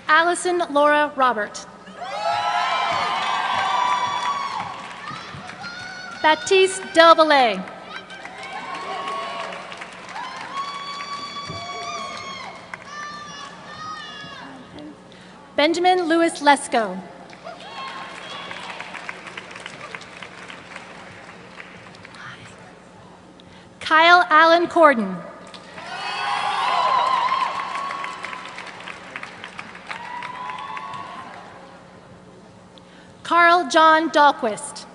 Allison Laura Robert. Baptiste Del Valle. Benjamin Louis Lesko. Kyle Allen Corden. Carl John Dahlquist.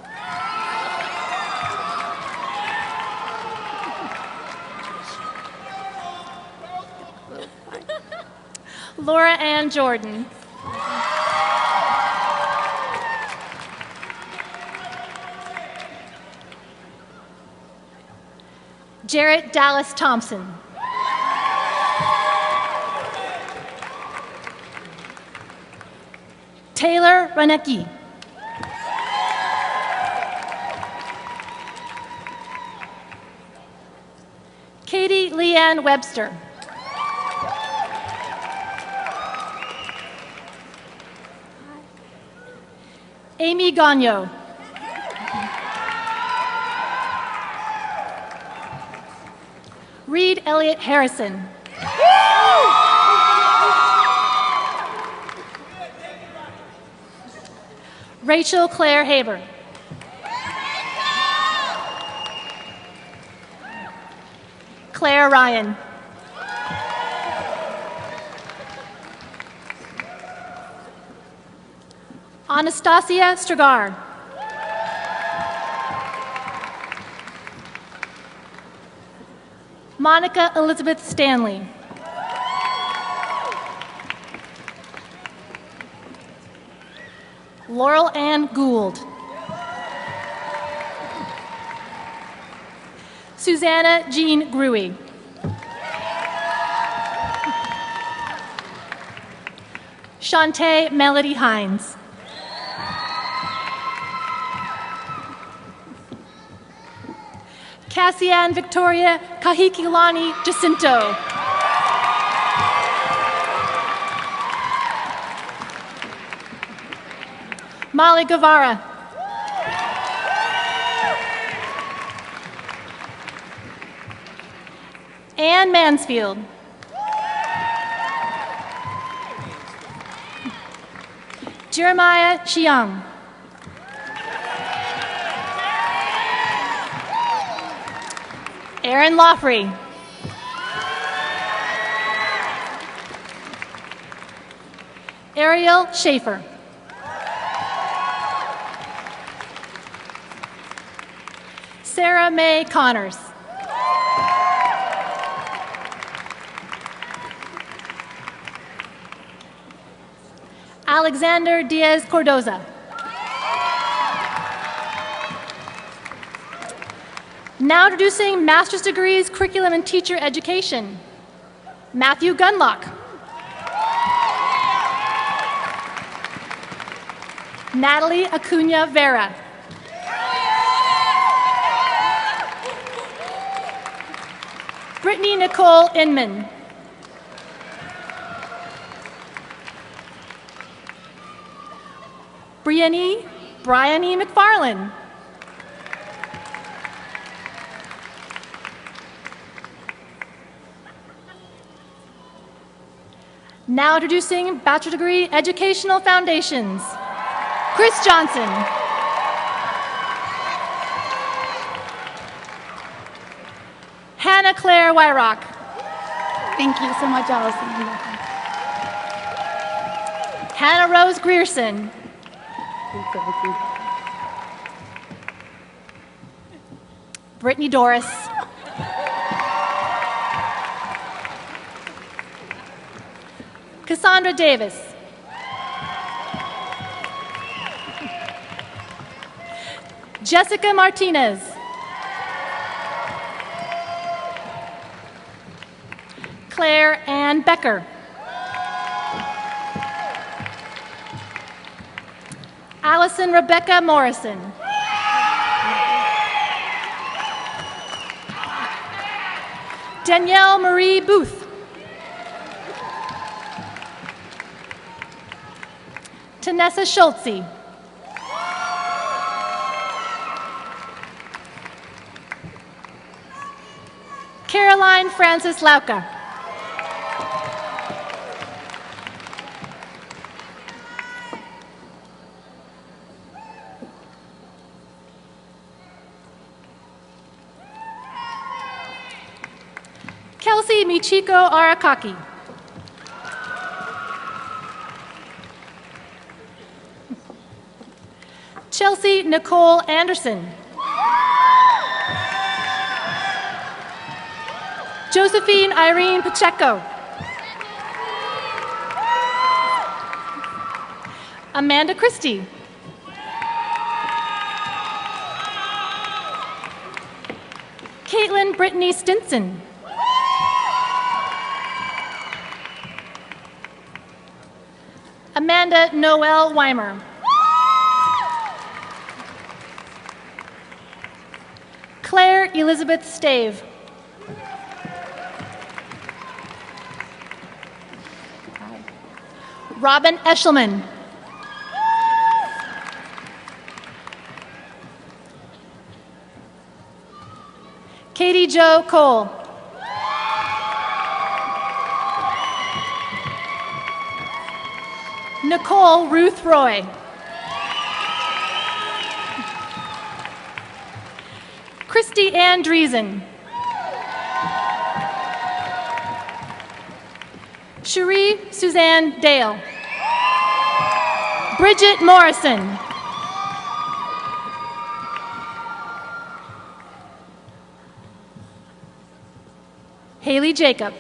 Laura Ann Jordan. Jarrett Dallas Thompson. Taylor Ranecki. Katie Leanne Webster. Amy Gagnon. Reed Elliott Harrison. Rachel Claire Haber. Claire Ryan. Anastasia Strigar. Monica Elizabeth Stanley. Laurel Ann Gould. Susanna Jean Gruey. Shantae Melody Hines. Cassian Victoria Kahikilani Jacinto. Molly Guevara. Anne Mansfield. Jeremiah Chiang. Aaron Loffrey. Ariel Schaefer. Sarah Mae Connors. Alexander Diaz Cordoza. Now introducing master's degrees, curriculum, and teacher education. Matthew Gunlock. Natalie Acuna Vera. Brittany Nicole Inman. Bryony McFarlane. Now introducing bachelor degree educational foundations. Chris Johnson. Hannah Claire Wyrock. Thank you so much, Allison. Hannah Rose Grierson. Brittany Doris. Cassandra Davis. Jessica Martinez. Claire Ann Becker. Allison Rebecca Morrison. Danielle Marie Booth. Tanessa Schultze. Caroline Francis Lauka. Kelsey Michiko Arakaki. Chelsea Nicole Anderson. Josephine Irene Pacheco. Amanda Christie. Caitlin Brittany Stinson. Amanda Noel Weimer. Claire Elizabeth Stave. Robin Eshelman. Katie Jo Cole. Nicole Ruth Roy. Christy Ann Driesen. Cherie Suzanne Dale. Bridget Morrison. Haley Jacob.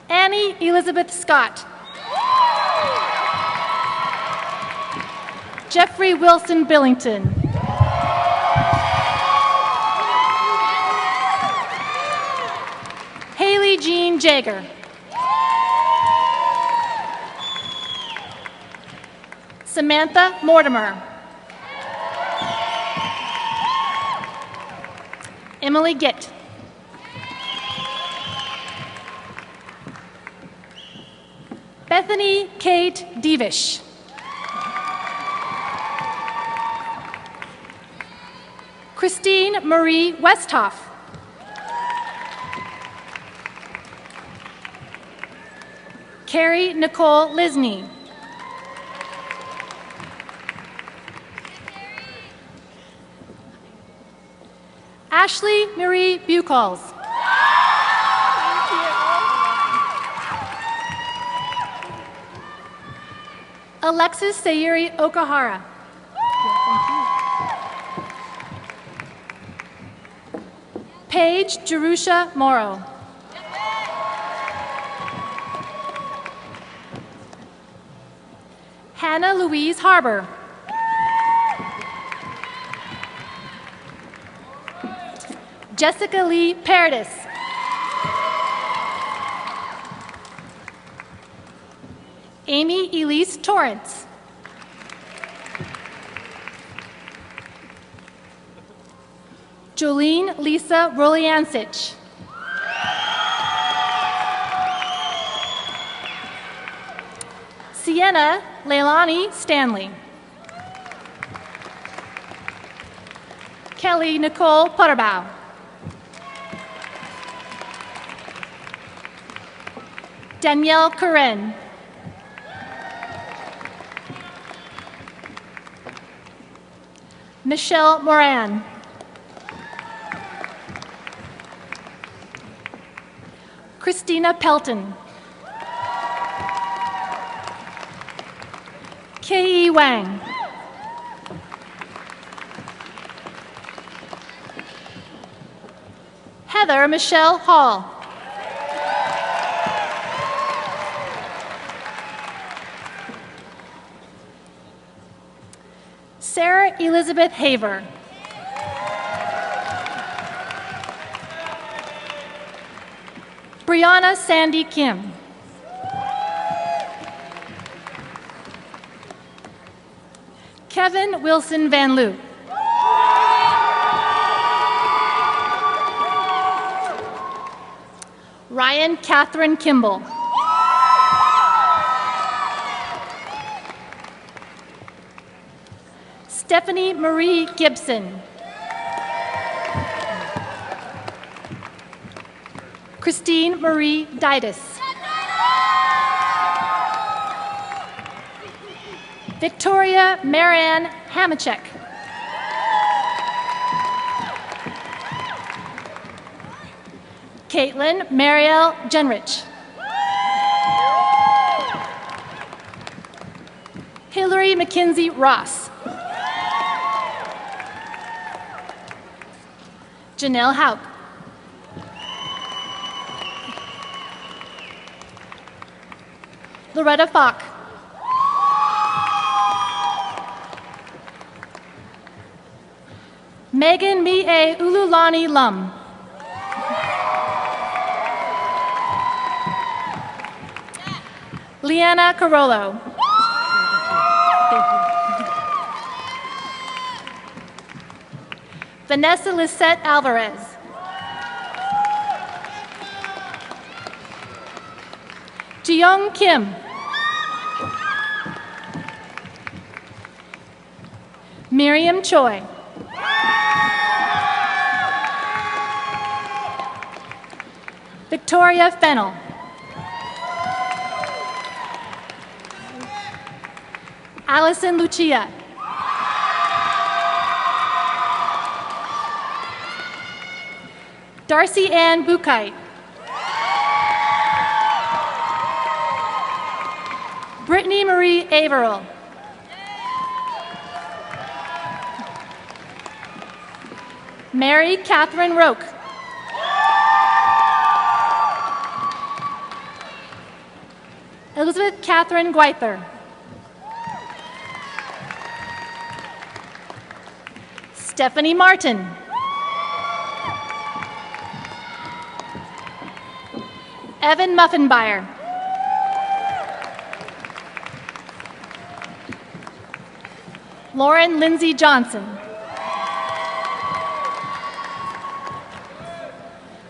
Annie Elizabeth Scott. Jeffrey Wilson Billington. Haley Jean Jager. Samantha Mortimer. Emily Gitt. Bethany Kate Devish. Christine Marie Westhoff. Carrie Nicole Lisney. Ashley Marie Buchholz. Alexis Sayuri Okahara. Paige Jerusha Morrow. Hannah Louise Harbor. Jessica Lee Paradis. Amy Elise Torrance. Jolene Lisa Roliansich. Sienna Leilani Stanley. Kelly Nicole Putterbaugh. Danielle Corinne. Michelle Moran. Christina Pelton. Kei Wang. Heather Michelle Hall. Sarah Elizabeth Haver. Brianna Sandy Kim. Kevin Wilson Van Loo. Ryan Catherine Kimball. Stephanie Marie Gibson. Christine Marie Didas. Victoria Marianne Hamachek. Caitlin Marielle Genrich. Hillary McKinsey Ross. Janelle Hauk. Loretta Falk. Megan Mi-A Ululani Lum. Leanna Carollo. Vanessa Lisette Alvarez. Jiyoung Kim. Miriam Choi. Victoria Fennell. Allison Lucia. Darcy Ann Bukite. Brittany Marie Averill. Mary Catherine Roque. Elizabeth Catherine Gweither. Stephanie Martin. Evan Muffenbeyer. Lauren Lindsay Johnson.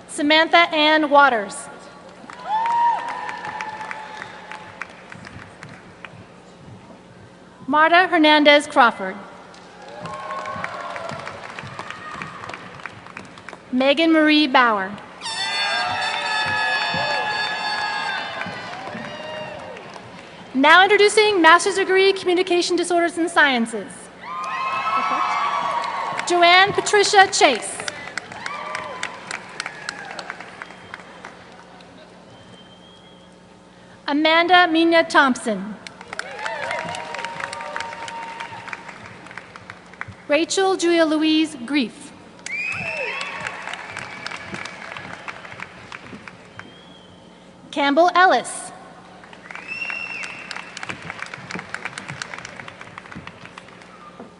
Samantha Ann Waters. Marta Hernandez Crawford. Megan Marie Bauer. Now introducing Master's Degree Communication Disorders and Sciences. Joanne Patricia Chase. Amanda Mina Thompson. Rachel Julia Louise Grief. Campbell Ellis.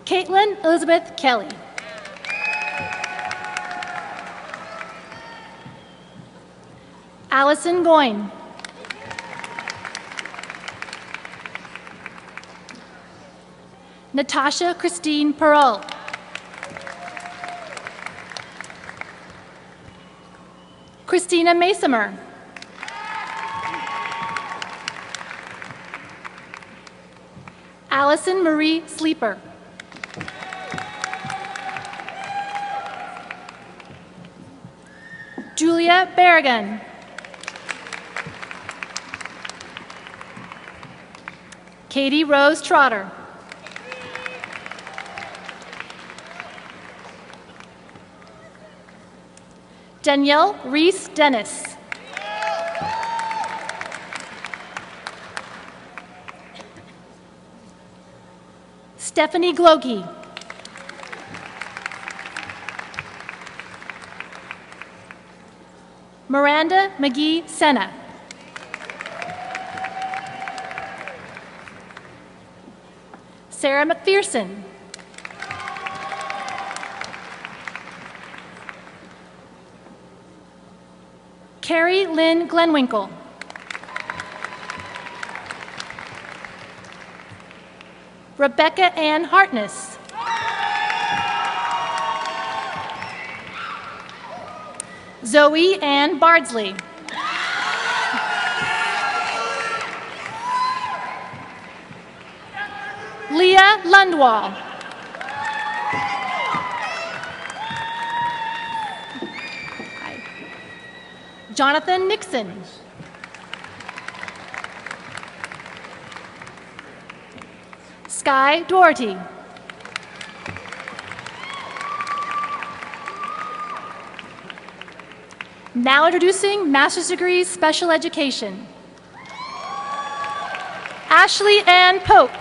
Caitlin Elizabeth Kelly. Allison Goyne. Natasha Christine Perot. Christina Masomer. Allison Marie Sleeper. Julia Berrigan. Katie Rose Trotter. Danielle Reese Dennis. Stephanie Glogey. Miranda McGee Senna. Sarah McPherson. Carrie Lynn Glenwinkle. Rebecca Ann Hartness. Zoe Ann Bardsley. Leah Lundwall. Jonathan Nixon. Sky Doherty. Now introducing Master's Degree Special Education. Ashley Ann Pope.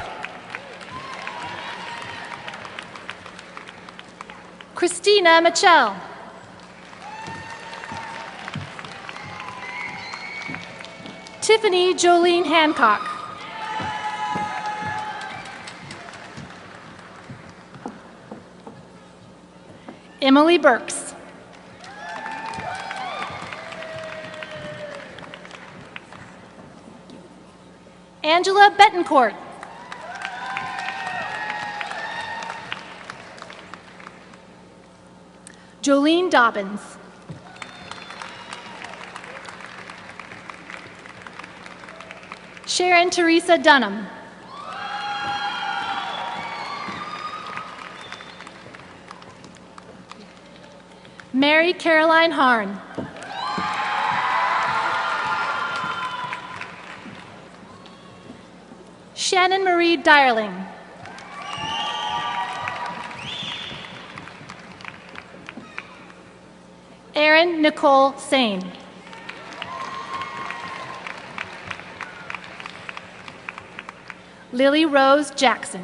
Christina Michelle. Tiffany Jolene Hancock. Emily Burks. Angela Betancourt. Jolene Dobbins. Sharon Teresa Dunham. Mary Caroline Harn. Shannon Marie Dyerling. Erin Nicole Sane. Lily Rose Jackson.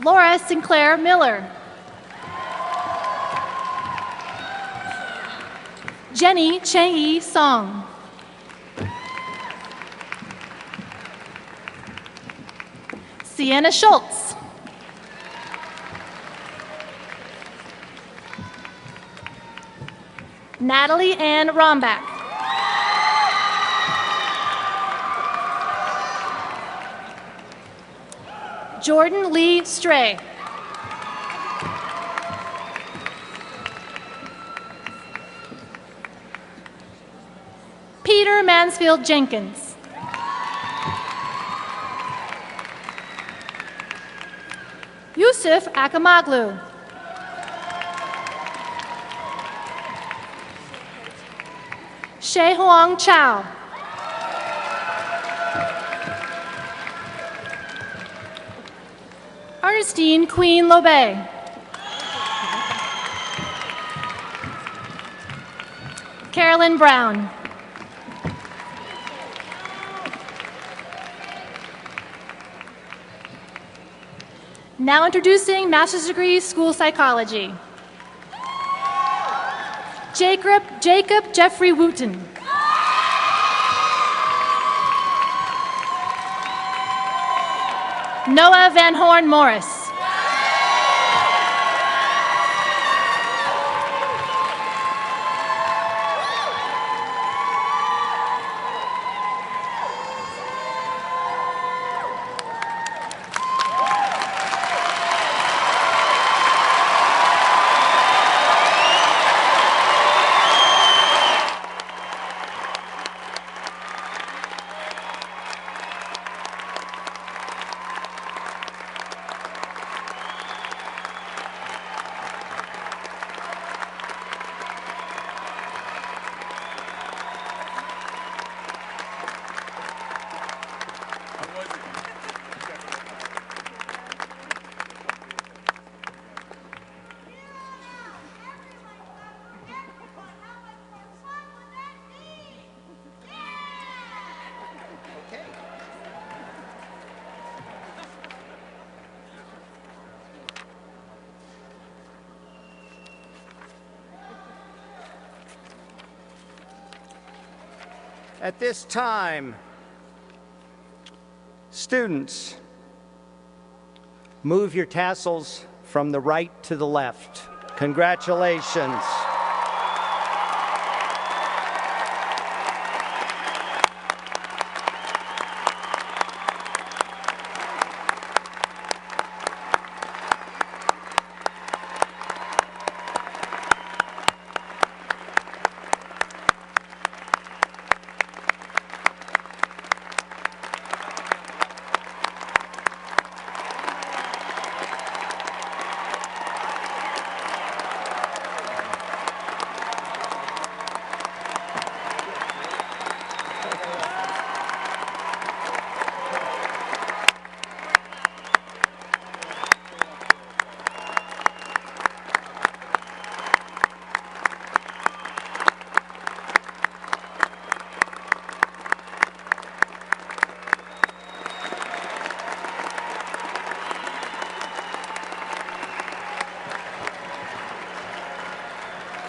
Laura Sinclair Miller. Jenny Cheng-Yi Song. Sienna Schultz. Natalie Ann Rombach. Jordan Lee Stray. Peter Mansfield Jenkins. Yusuf Akamaglu. Shea Huang Chow. Ernestine Queen Lobey. Carolyn Brown. Now introducing master's degree school psychology. Jacob Jeffrey Wooten. Noah Van Horn Morris. At this time, students, move your tassels from the right to the left. Congratulations.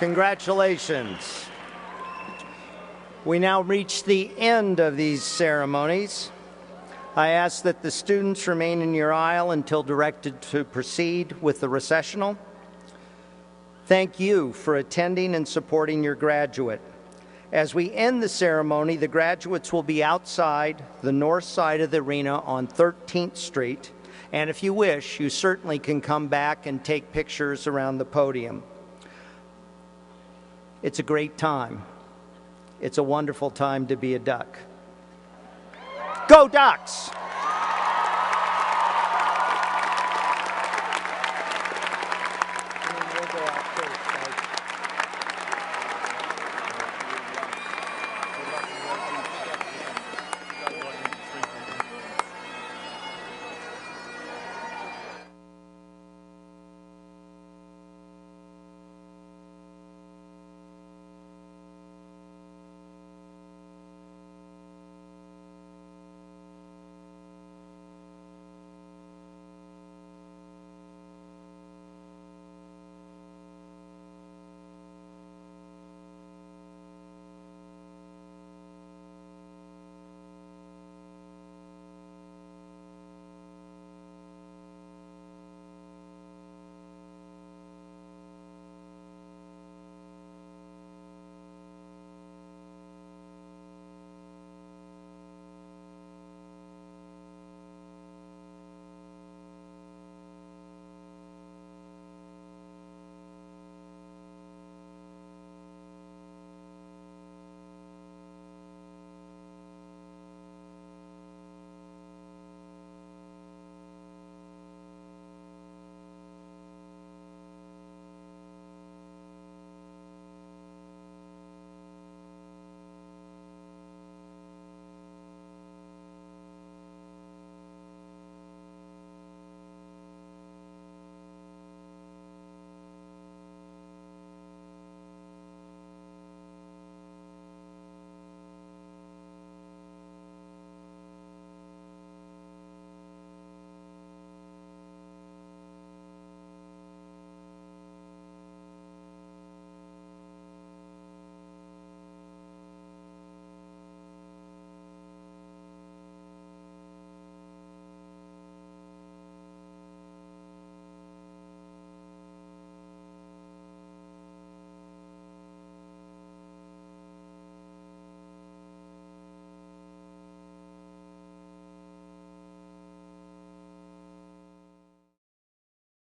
Congratulations. We now reach the end of these ceremonies. I ask that the students remain in your aisle until directed to proceed with the recessional. Thank you for attending and supporting your graduate. As we end the ceremony, the graduates will be outside the north side of the arena on 13th Street, and if you wish, you certainly can come back and take pictures around the podium. It's a great time. It's a wonderful time to be a Duck. Go Ducks!